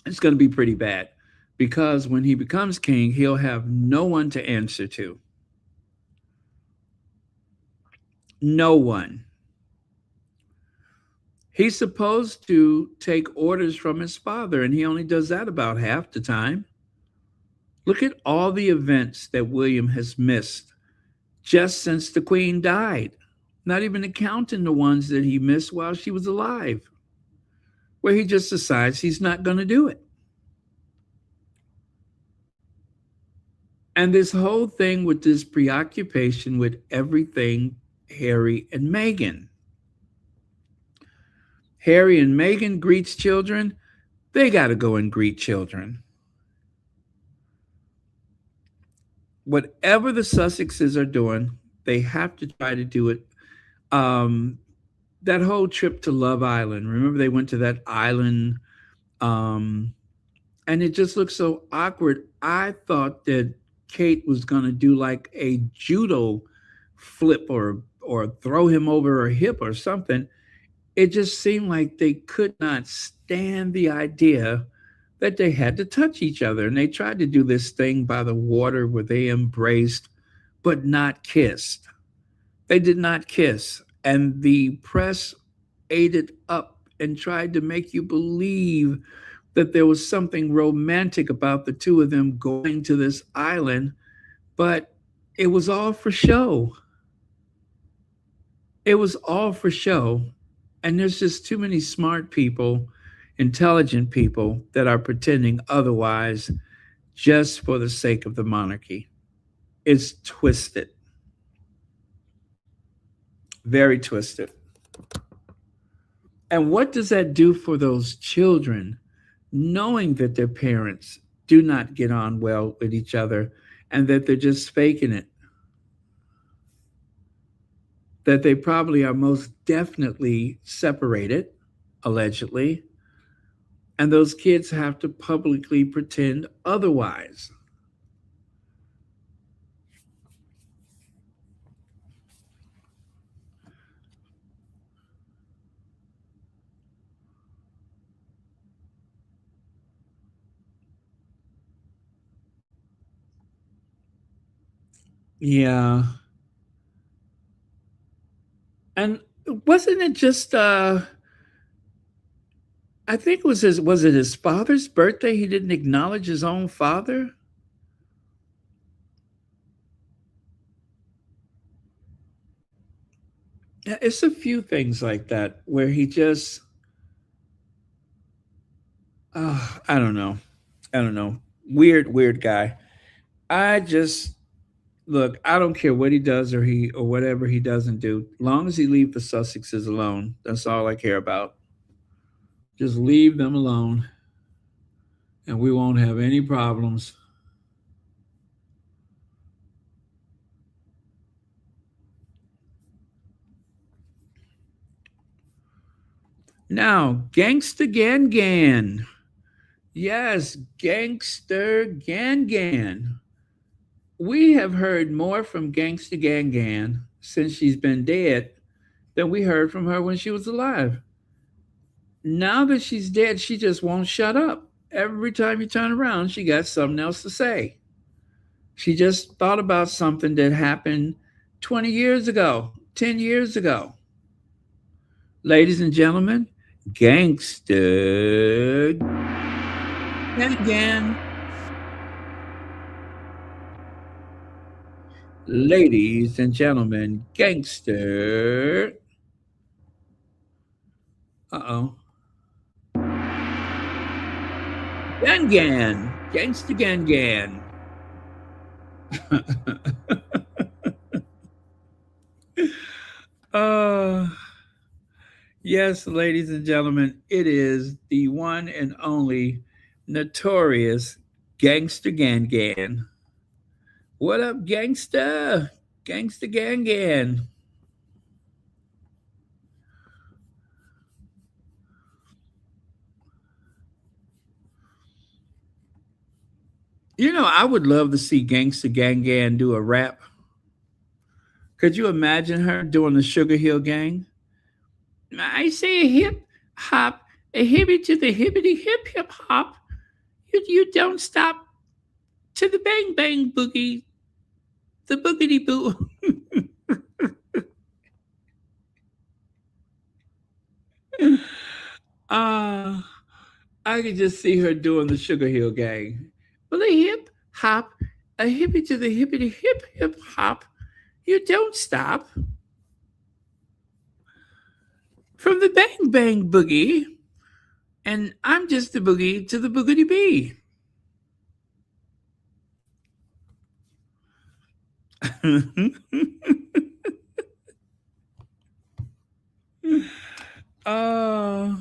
It's going to be pretty bad because when he becomes king, he'll have no one to answer to. No one. He's supposed to take orders from his father, and he only does that about half the time. Look at all the events that William has missed just since the Queen died, not even counting the ones that he missed while she was alive, where he just decides he's not going to do it. And this whole thing with this preoccupation with everything Harry and Meghan. Harry and Meghan greets children. They got to go and greet children. Whatever the Sussexes are doing, they have to try to do it. That whole trip to Love Island, remember they went to that island, and it just looked so awkward. I thought that Kate was going to do like a judo flip or throw him over her hip or something. It just seemed like they could not stand the idea that they had to touch each other. And they tried to do this thing by the water where they embraced, but not kissed. They did not kiss. And the press ate it up and tried to make you believe that there was something romantic about the two of them going to this island, but it was all for show. It was all for show. And there's just too many smart people, intelligent people that are pretending otherwise just for the sake of the monarchy. It's twisted. Very twisted. And what does that do for those children, knowing that their parents do not get on well with each other and that they're just faking it? That they probably are most definitely separated, allegedly, and those kids have to publicly pretend otherwise. Yeah. And wasn't it just I think it was it his father's birthday? He didn't acknowledge his own father. Yeah, it's a few things like that where he just I don't know. I don't know. Weird guy. I just look, I don't care what he does or whatever he doesn't do. Long as he leave the Sussexes alone, that's all I care about. Just leave them alone and we won't have any problems. Now, Gangsta Gan. Yes, Gangster Gan. We have heard more from Gangsta Gan since she's been dead than we heard from her when she was alive. Now that she's dead, she just won't shut up. Every time you turn around, she got something else to say. She just thought about something that happened 20 years ago, 10 years ago. Ladies and gentlemen, Gangsta Gan. Ladies and gentlemen, Gangster. Uh-oh. Gan. Gangsta Gan. uh, yes, ladies and gentlemen, it is the one and only notorious Gangsta Gan. What up, gangsta? Gangsta Gan. You know, I would love to see Gangsta Gan do a rap. Could you imagine her doing the Sugar Hill Gang? I say a hip hop, a hippie to the hippity hip hop. You don't stop to the bang bang boogie, the boogity boo. Uh, I could just see her doing the Sugar Hill Gang. Well, a hip hop, a hippie to the hippity hip hip hop. You don't stop. From the bang bang boogie, and I'm just the boogie to the boogity bee. uh,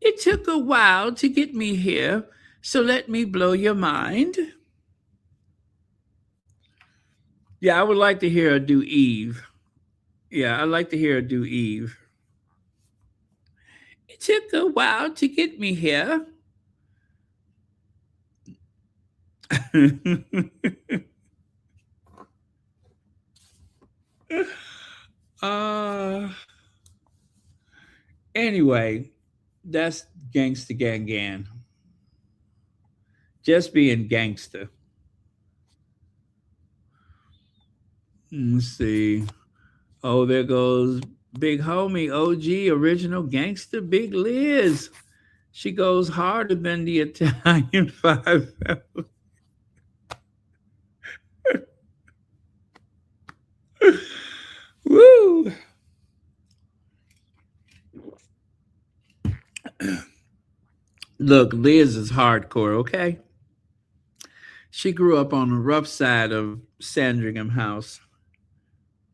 it took a while to get me here, so let me blow your mind. Yeah, I would like to hear her do Eve. Yeah, I'd like to hear her do Eve. It took a while to get me here. uh, anyway, that's Gangsta Gang Gang. Just being gangster. Let's see. Oh, there goes Big Homie, OG, original gangster, Big Liz. She goes harder than the Italian five. Woo! Look, Liz is hardcore, okay? She grew up on the rough side of Sandringham House.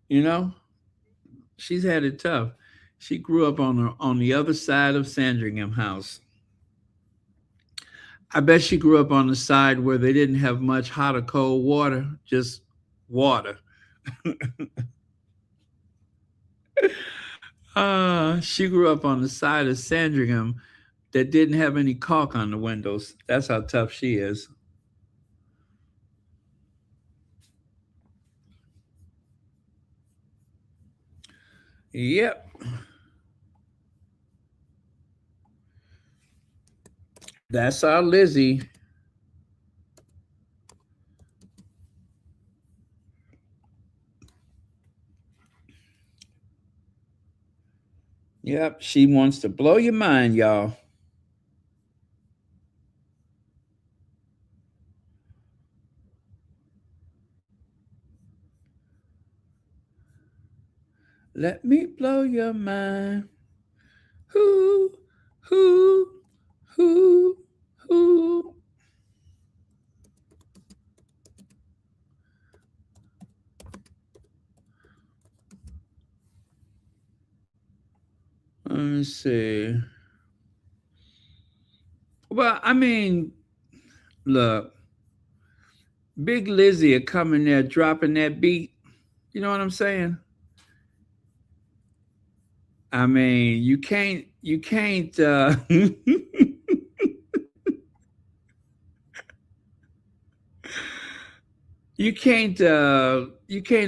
You know, she's had it tough. She grew up on the other side of Sandringham House. I bet she grew up on the side where they didn't have much hot or cold water, just water. She grew up on the side of Sandringham that didn't have any caulk on the windows. That's how tough she is. Yep. That's our Lizzie. Yep, she wants to blow your mind, y'all. Let me blow your mind. Who, who, who. Let me see. Well, I mean, look, Big Lizzie are coming there dropping that beat. You know what I'm saying? I mean, you can't you can't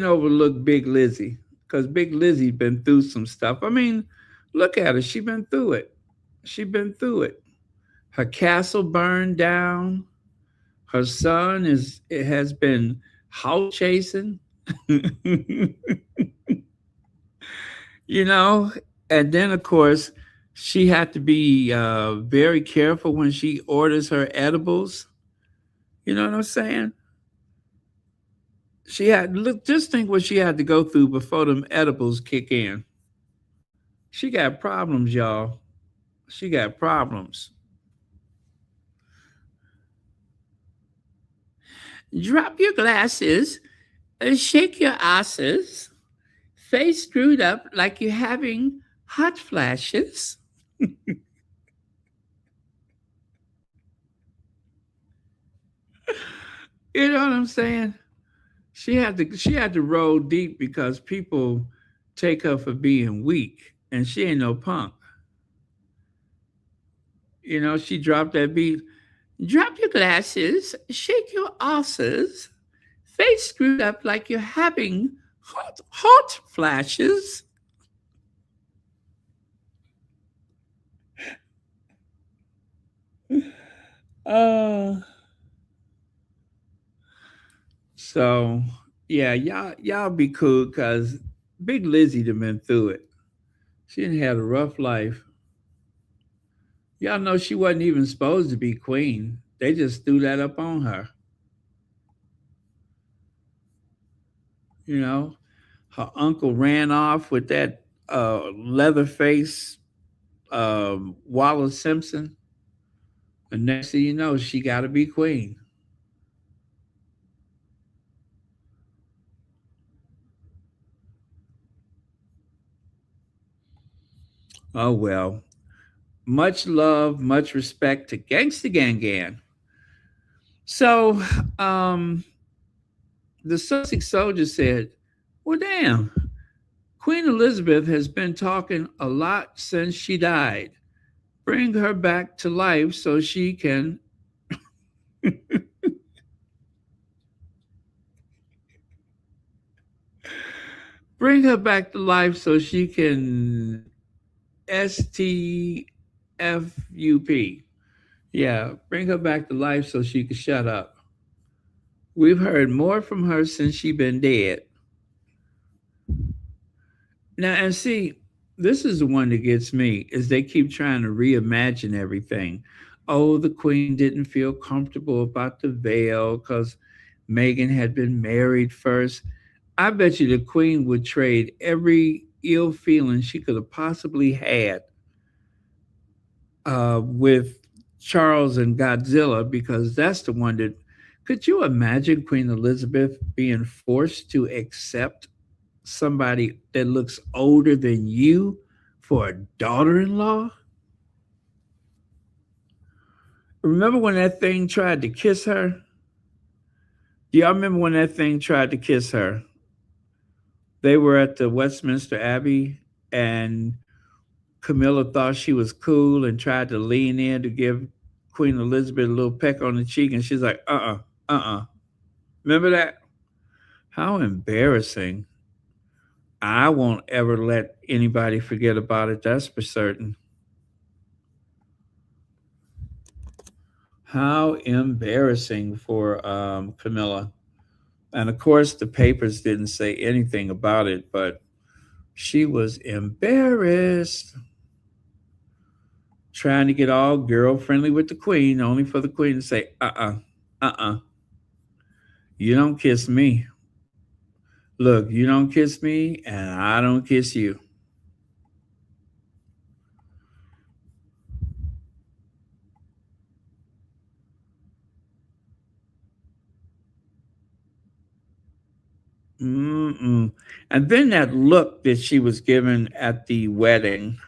overlook Big Lizzie because Big Lizzie's been through some stuff. I mean, look at her. She been through it. She been through it. Her castle burned down. Her son it has been house chasing. you know, and then of course she had to be very careful when she orders her edibles. You know what I'm saying? She had look. Just think what she had to go through before them edibles kick in. She got problems, y'all. She got problems. Drop your glasses, shake your asses, face screwed up like you're having hot flashes. You know what I'm saying? She had to roll deep because people take her for being weak, and she ain't no punk. She dropped that beat. Drop your glasses, shake your asses, face screwed up like you're having hot flashes. Uh, so yeah, y'all be cool because Big Lizzie done been through it. She done had a rough life. Y'all know she wasn't even supposed to be queen. They just threw that up on her. You know, her uncle ran off with that Leatherface Wallace Simpson. And next thing you know, she got to be queen. Oh, well. Much love, much respect to Gangsta Gang Gang. So, um, the Sussex soldier said, well, damn, Queen Elizabeth has been talking a lot since she died. Bring her back to life so she can bring her back to life so she can STFUP. Yeah, bring her back to life so she can shut up. We've heard more from her since she been dead. Now, and see, this is the one that gets me, is they keep trying to reimagine everything. Oh, the queen didn't feel comfortable about the veil because Meghan had been married first. I bet you the queen would trade every ill feeling she could have possibly had with Charles and Godzilla because that's the one that. Could you imagine Queen Elizabeth being forced to accept somebody that looks older than you for a daughter in law? Remember when that thing tried to kiss her? Do y'all remember when that thing tried to kiss her? They were at the Westminster Abbey and Camilla thought she was cool and tried to lean in to give Queen Elizabeth a little peck on the cheek, and she's like, Remember that? How embarrassing. I won't ever let anybody forget about it, that's for certain. How embarrassing for Camilla. And of course, the papers didn't say anything about it, but she was embarrassed, trying to get all girl friendly with the queen, only for the queen to say, you don't kiss me. Look, you don't kiss me, and I don't kiss you. Mm-mm. And then that look that she was given at the wedding.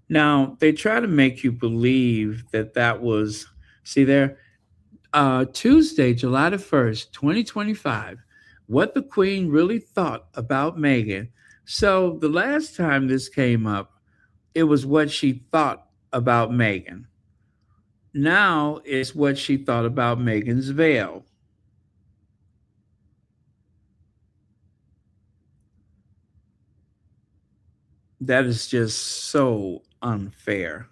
Now, they try to make you believe that that was, see there, Tuesday, July the 1st, 2025, what the Queen really thought about Meghan. So the last time this came up, it was what she thought about Meghan. Now it's what she thought about Meghan's veil. That is just so unfair.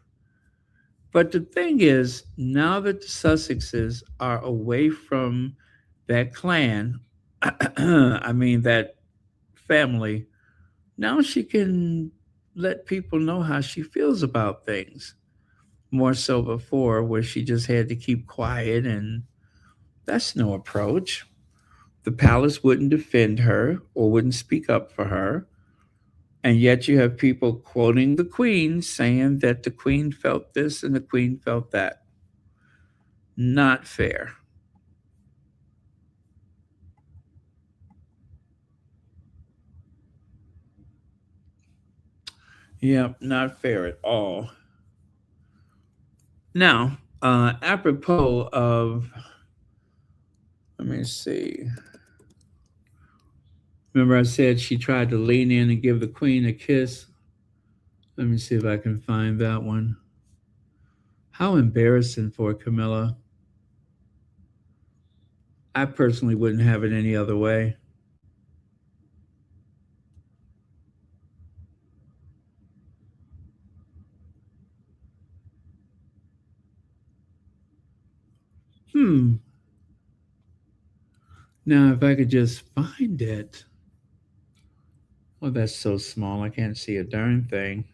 But the thing is, now that the Sussexes are away from that clan, I mean, that family, now she can let people know how she feels about things. More so before, where she just had to keep quiet, and that's no approach. The palace wouldn't defend her or wouldn't speak up for her. And yet you have people quoting the queen saying that the queen felt this and the queen felt that. Not fair. Yeah, not fair at all. Now, apropos of, let me see. Remember, I said she tried to lean in and give the queen a kiss? Let me see if I can find that one. How embarrassing for Camilla. I personally wouldn't have it any other way. Hmm. Now, if I could just find it. Oh, that's so small. I can't see a darn thing.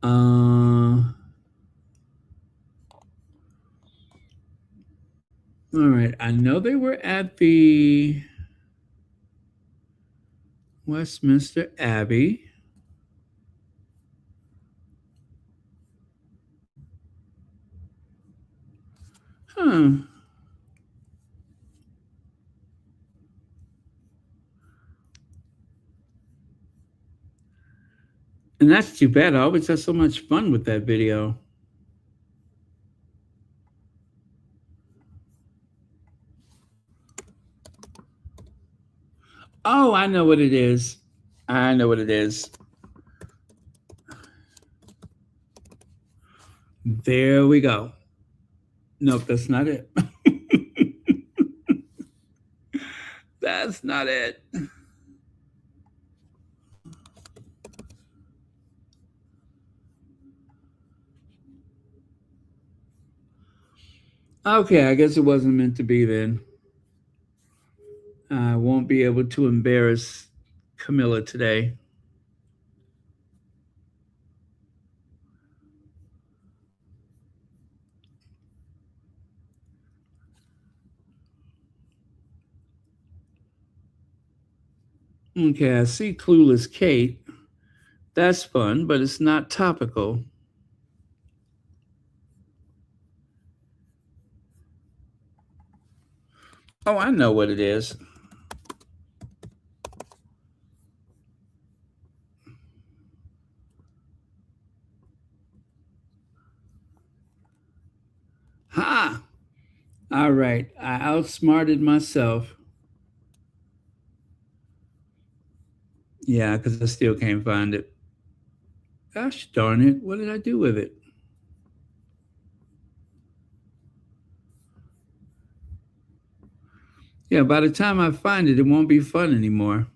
All right. I know they were at the Westminster Abbey. Huh. And that's too bad. I always had so much fun with that video. Oh, I know what it is. I know what it is. There we go. Nope, that's not it. That's not it. Okay, I guess it wasn't meant to be then. I won't be able to embarrass Camilla today. Okay, I see Clueless Kate. That's fun, but it's not topical. Oh, I know what it is. Ha! All right, I outsmarted myself. Yeah, because I still can't find it. Gosh darn it, what did I do with it? Yeah, by the time I find it, it won't be fun anymore.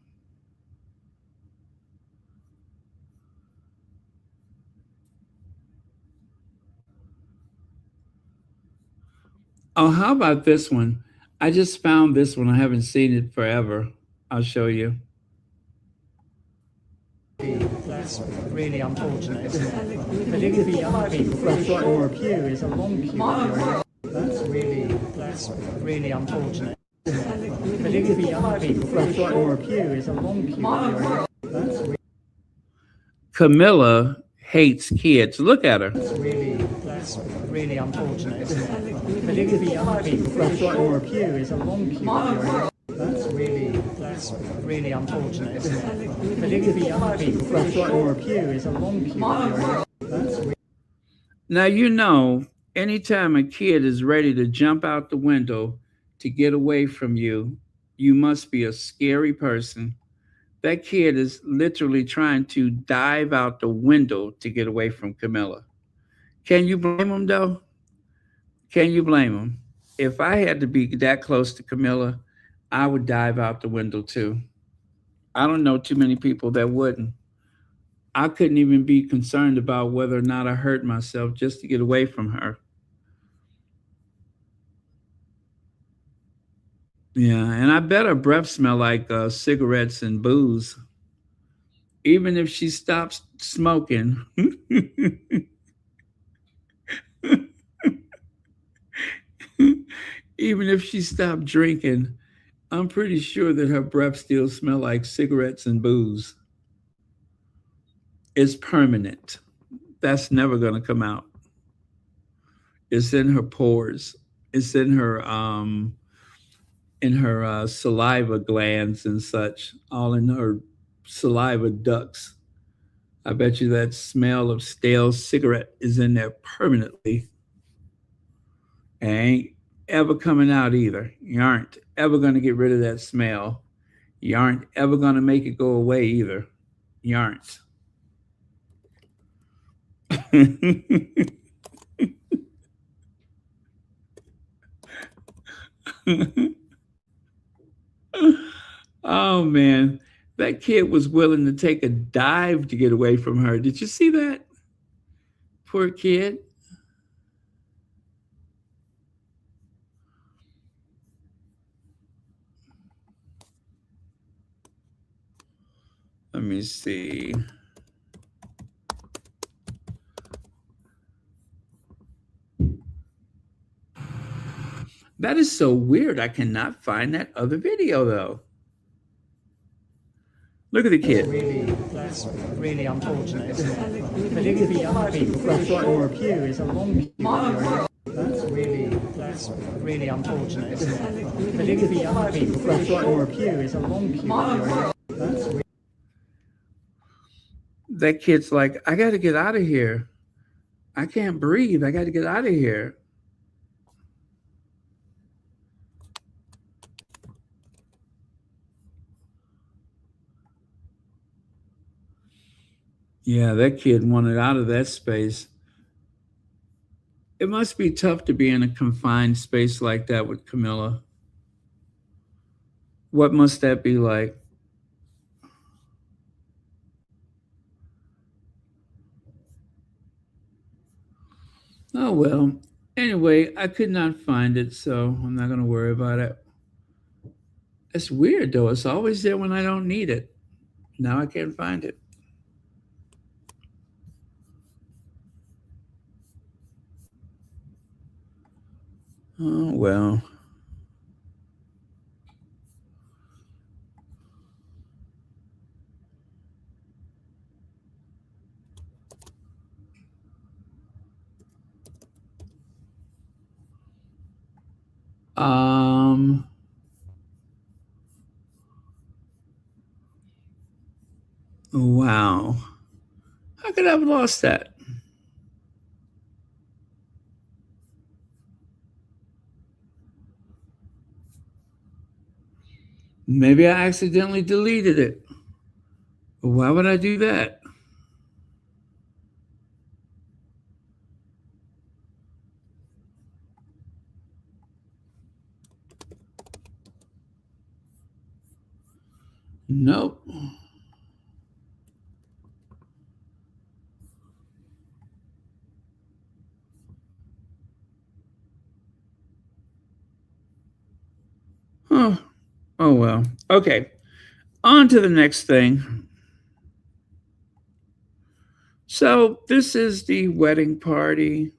Oh, how about this one? I just found this one. I haven't seen it forever. I'll show you. That's really unfortunate, isn't it? Particularly for young people, front or a pew is a long pew. That's really unfortunate. Particularly for young people, front or a pew is a long pew. That's Camilla hates kids. Look at her. that's really unfortunate, isn't it? Particularly for young people, front or a pew is a long pew. That's really unfortunate, isn't it? Particularly for young people, front or a pew is a long pew. That's Now, you know, anytime a kid is ready to jump out the window to get away from you, you must be a scary person. That kid is literally trying to dive out the window to get away from Camilla. Can you blame him, though? Can you blame him? If I had to be that close to Camilla, I would dive out the window too. I don't know too many people that wouldn't. I couldn't even be concerned about whether or not I hurt myself just to get away from her. Yeah, and I bet her breath smell like cigarettes and booze. Even if she stops smoking, even if she stopped drinking, I'm pretty sure that her breath still smell like cigarettes and booze. It's permanent. That's never going to come out. It's in her pores. It's in her saliva glands and such, all in her saliva ducts. I bet you that smell of stale cigarette is in there permanently. And ain't ever coming out either. You aren't ever going to get rid of that smell. You aren't ever going to make it go away either. You aren't. Oh man, that kid was willing to take a dive to get away from her. Did you see that? Poor kid. Let me see. That is so weird. I cannot find that other video though. Look at the kid. That's really unfortunate, isn't it? Particularly for young people, for a short queue is a long queue. That's really unfortunate, isn't it? Particularly for young people, for a short queue is a long queue. That kid's like, I got to get out of here. I can't breathe. I got to get out of here. Yeah, that kid wanted out of that space. It must be tough to be in a confined space like that with Camilla. What must that be like? Oh, well. Anyway, I could not find it, so I'm not going to worry about it. It's weird, though. It's always there when I don't need it. Now I can't find it. Oh, well. Wow. How could I have lost that? Maybe I accidentally deleted it. Why would I do that? Nope. Huh. Oh, well. Okay. On to the next thing. So this is the wedding party.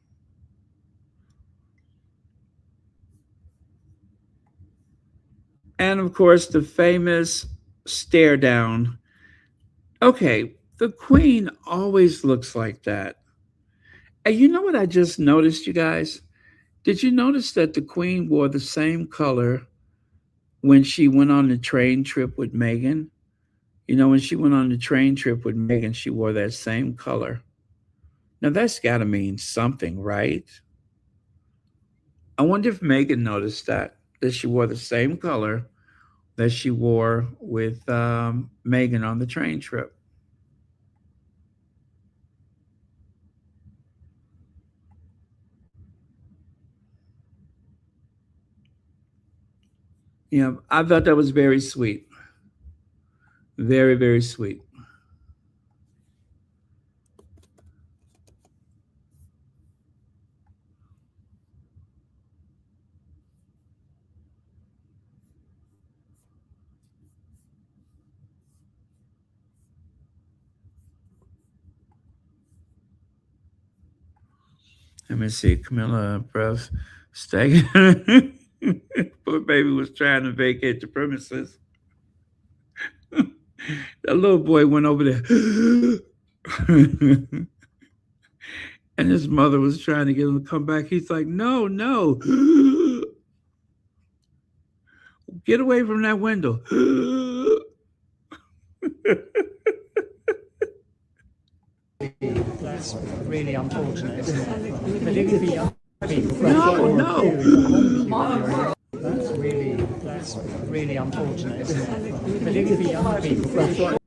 And of course, the famous stare down. Okay, the queen always looks like that. And you know what I just noticed, you guys? Did you notice that the queen wore the same color when she went on the train trip with Meghan? You know, when she went on the train trip with Meghan, she wore that same color. Now, that's got to mean something, right? I wonder if Meghan noticed that she wore the same color that she wore with Meghan on the train trip. Yeah, I thought that was very sweet. Very, very sweet. Let me see. Camilla breath stagnant. Poor baby was trying to vacate the premises. That little boy went over there. And his mother was trying to get him to come back. He's like, no, no. Get away from that window. That's really unfortunate, isn't it? Particularly for young people. No. That's really unfortunate, isn't it? Particularly for young people.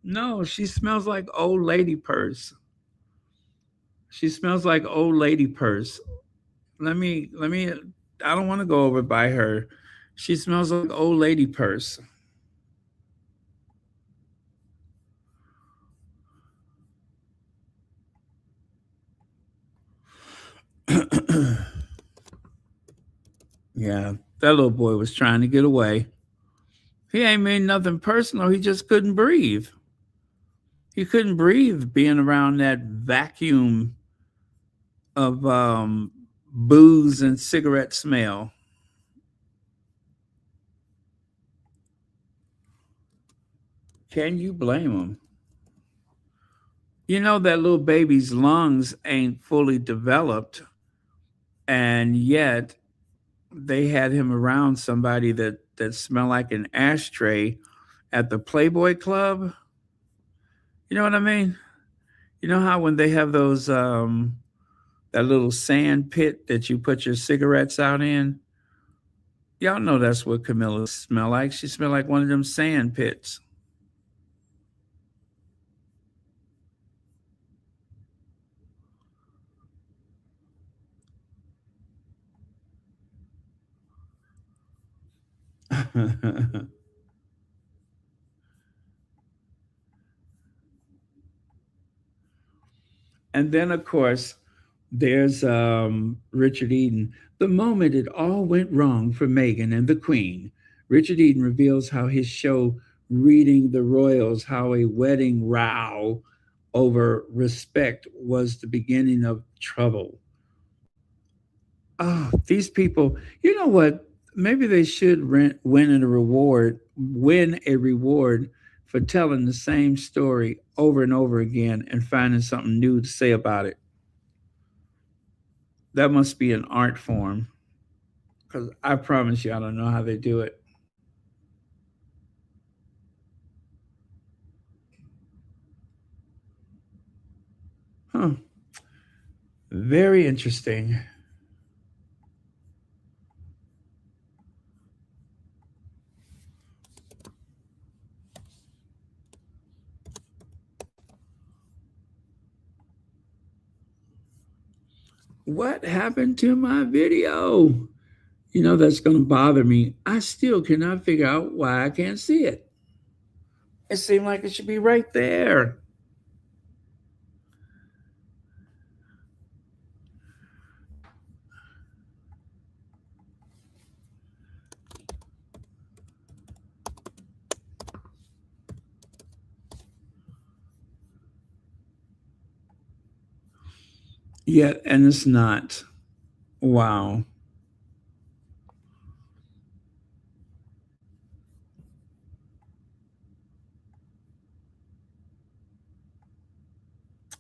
No, she smells like old lady purse. She smells like old lady purse. Let me, I don't want to go over by her. She smells like old lady purse. Yeah, that little boy was trying to get away. He ain't mean nothing personal. He just couldn't breathe. He couldn't breathe being around that vacuum of booze and cigarette smell. Can you blame him? You know that little baby's lungs ain't fully developed, and yet they had him around somebody that smelled like an ashtray at the Playboy Club. You know what I mean? You know how when they have those that little sand pit that you put your cigarettes out in? Y'all know that's what Camilla smell like. She smell like one of them sand pits. And then, of course, there's Richard Eden. The moment it all went wrong for Meghan and the Queen, Richard Eden reveals how his show, Reading the Royals, how a wedding row over respect was the beginning of trouble. Oh, these people, you know what? Maybe they should win a reward for telling the same story over and over again and finding something new to say about it. That must be an art form because I promise you, I don't know how they do it. Huh. Very interesting. What happened to my video? You know, that's going to bother me. I still cannot figure out why I can't see it. It seemed like it should be right there. Yet, and it's not. Wow.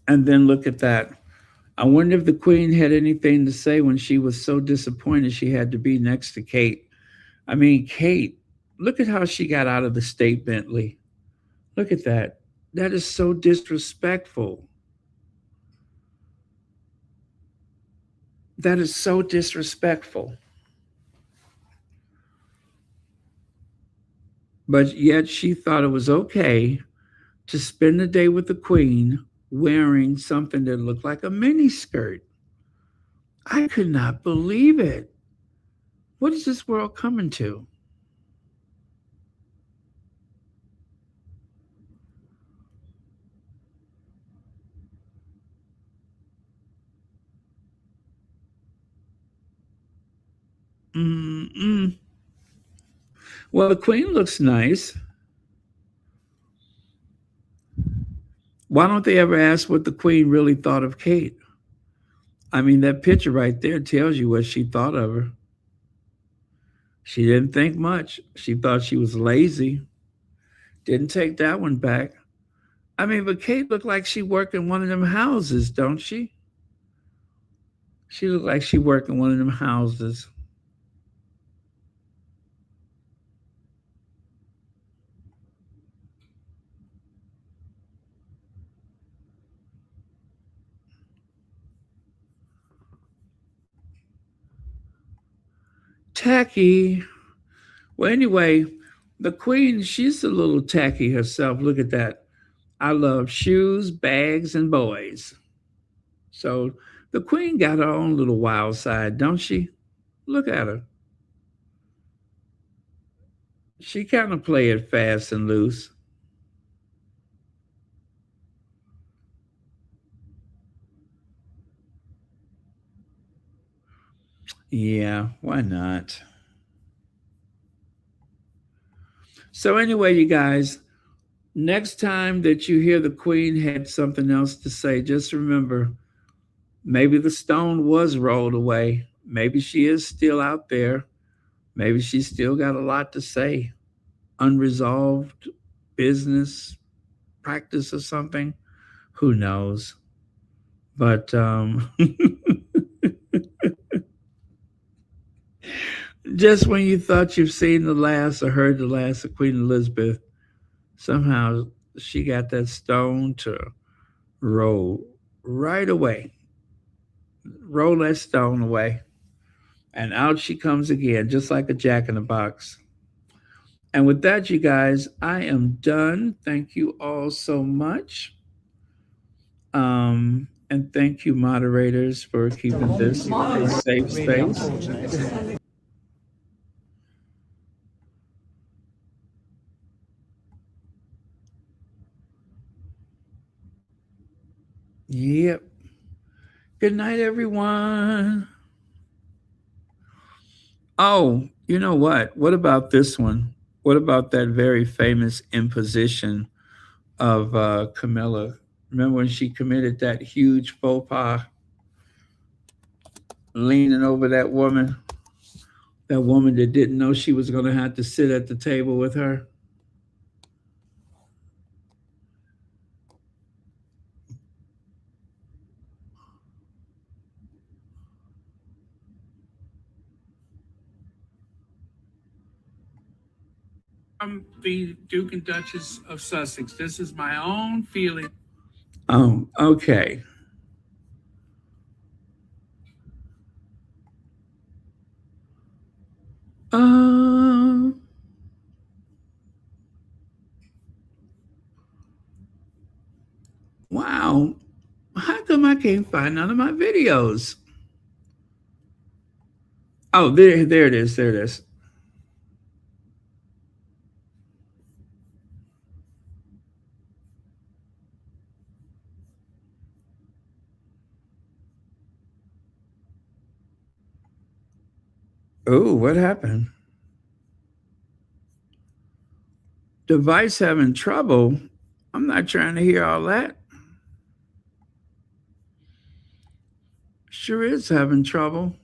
And then look at that. I wonder if the Queen had anything to say when she was so disappointed she had to be next to Kate. I mean, Kate, look at how she got out of the state Bentley. Look at that. That is so disrespectful. That is so disrespectful. But yet she thought it was okay to spend the day with the Queen wearing something that looked like a mini skirt. I could not believe it. What is this world coming to? Mm-mm. Well, the Queen looks nice. Why don't they ever ask what the Queen really thought of Kate? I mean, that picture right there tells you what she thought of her. She didn't think much. She thought she was lazy. Didn't take that one back. I mean, but Kate looked like she worked in one of them houses, don't she? She looked like she worked in one of them houses. Tacky. Well, anyway, the Queen, she's a little tacky herself. Look at that. I love shoes, bags, and boys. So the Queen got her own little wild side, don't she? Look at her. She kind of play it fast and loose. Yeah, why not? So anyway, you guys, next time that you hear the Queen had something else to say, just remember maybe the stone was rolled away. Maybe she is still out there. Maybe she's still got a lot to say. Unresolved business practice or something. Who knows? But just when you thought you've seen the last or heard the last of Queen Elizabeth, somehow she got that stone to roll right away. Roll that stone away. And out she comes again, just like a jack in a box. And with that, you guys, I am done. Thank you all so much. And thank you, moderators, for keeping this a safe Really space. unfortunate. Yep. Good night, everyone. Oh, you know what? What about this one? What about that very famous imposition of Camilla? Remember when she committed that huge faux pas, leaning over that woman that didn't know she was going to have to sit at the table with her? I'm the Duke and Duchess of Sussex. This is my own feeling. Oh, okay. Wow. How come I can't find none of my videos? Oh, there it is. There it is. Oh, what happened? Device having trouble. I'm not trying to hear all that. Sure is having trouble.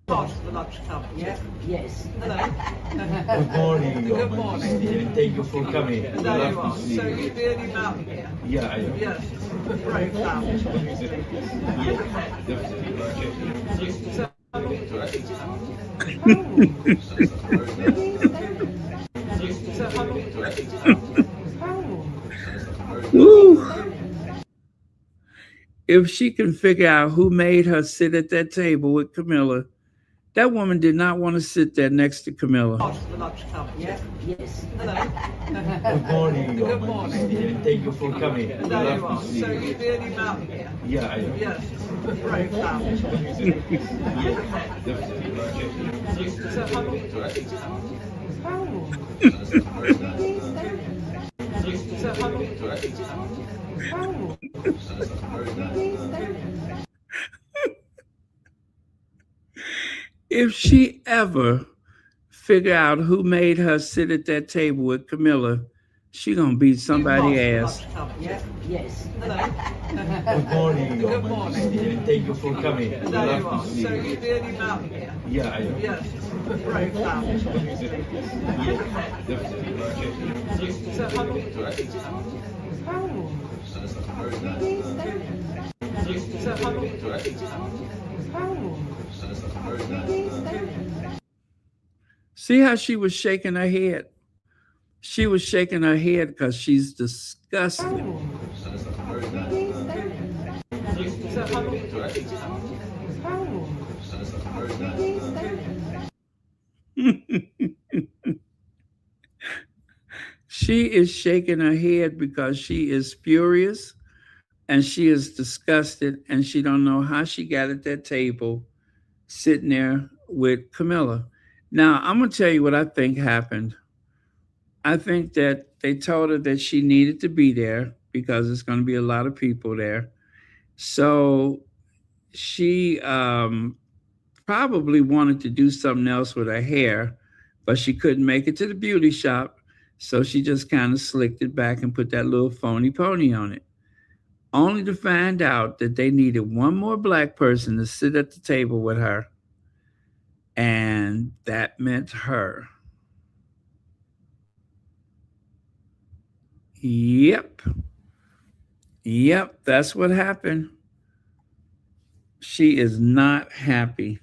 Part of the lunch club. Yeah. Yes. Hello. Good morning. Good morning. Thank you for coming. There you are. So you're the only mountain here? Yeah, I am. Yes. Brave mountain. So, Woo. If she can figure out who made her sit at that table with Camilla, that woman did not want to sit there next to Camilla. part of the lunch club. Yeah. Yes. Hello. Good morning. Good morning. Thank you for coming. There you are. So you're the only mountain here? Yeah, I am. Yes. Brave mountain. If she ever figure out who made her sit at that table with Camilla, she gonna beat somebody's ass. Yeah. Yes. Hello. Good morning. Good morning. Thank you for coming. There you are. So you're the only mountain here? Yeah, I am. Yes. Brave mountain. See how she was shaking her head? She was shaking her head because she's disgusted. She is shaking her head because she is furious and she is disgusted and she don't know how she got at that table sitting there with Camilla. Now, I'm going to tell you what I think happened. I think that they told her that she needed to be there because it's going to be a lot of people there. So she probably wanted to do something else with her hair, but she couldn't make it to the beauty shop. So she just kind of slicked it back and put that little phony pony on it, only to find out that they needed one more black person to sit at the table with her. And that meant her. Yep. Yep, that's what happened. She is not happy.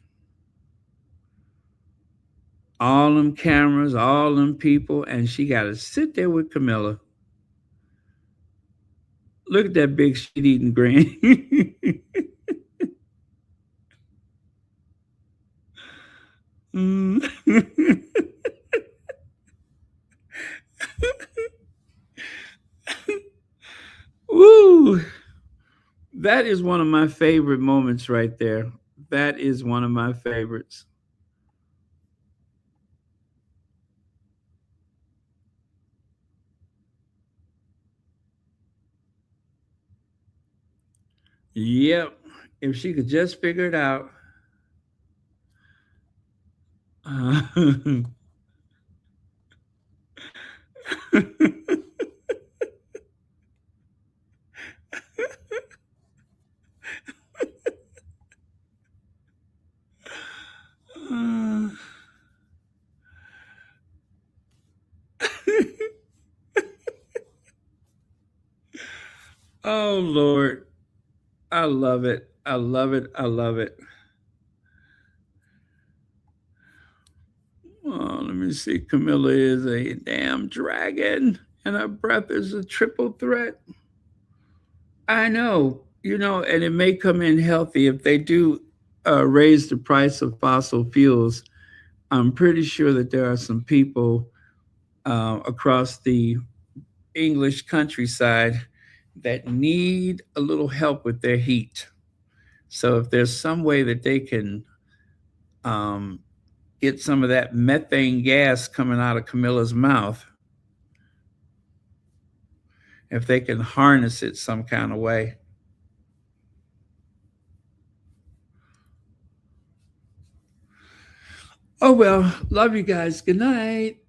All them cameras, all them people, and she got to sit there with Camilla. Look at that big shit-eating grin. Woo! That is one of my favorite moments right there. That is one of my favorites. Yep. If she could just figure it out. Oh, Lord. I love it. I love it. I love it. Oh, let me see. Camilla is a damn dragon, and her breath is a triple threat. I know, and it may come in healthy if they do raise the price of fossil fuels. I'm pretty sure that there are some people across the English countryside that need a little help with their heat. So if there's some way that they can get some of that methane gas coming out of Camilla's mouth, if they can harness it some kind of way. Oh, well, love you guys. Good night.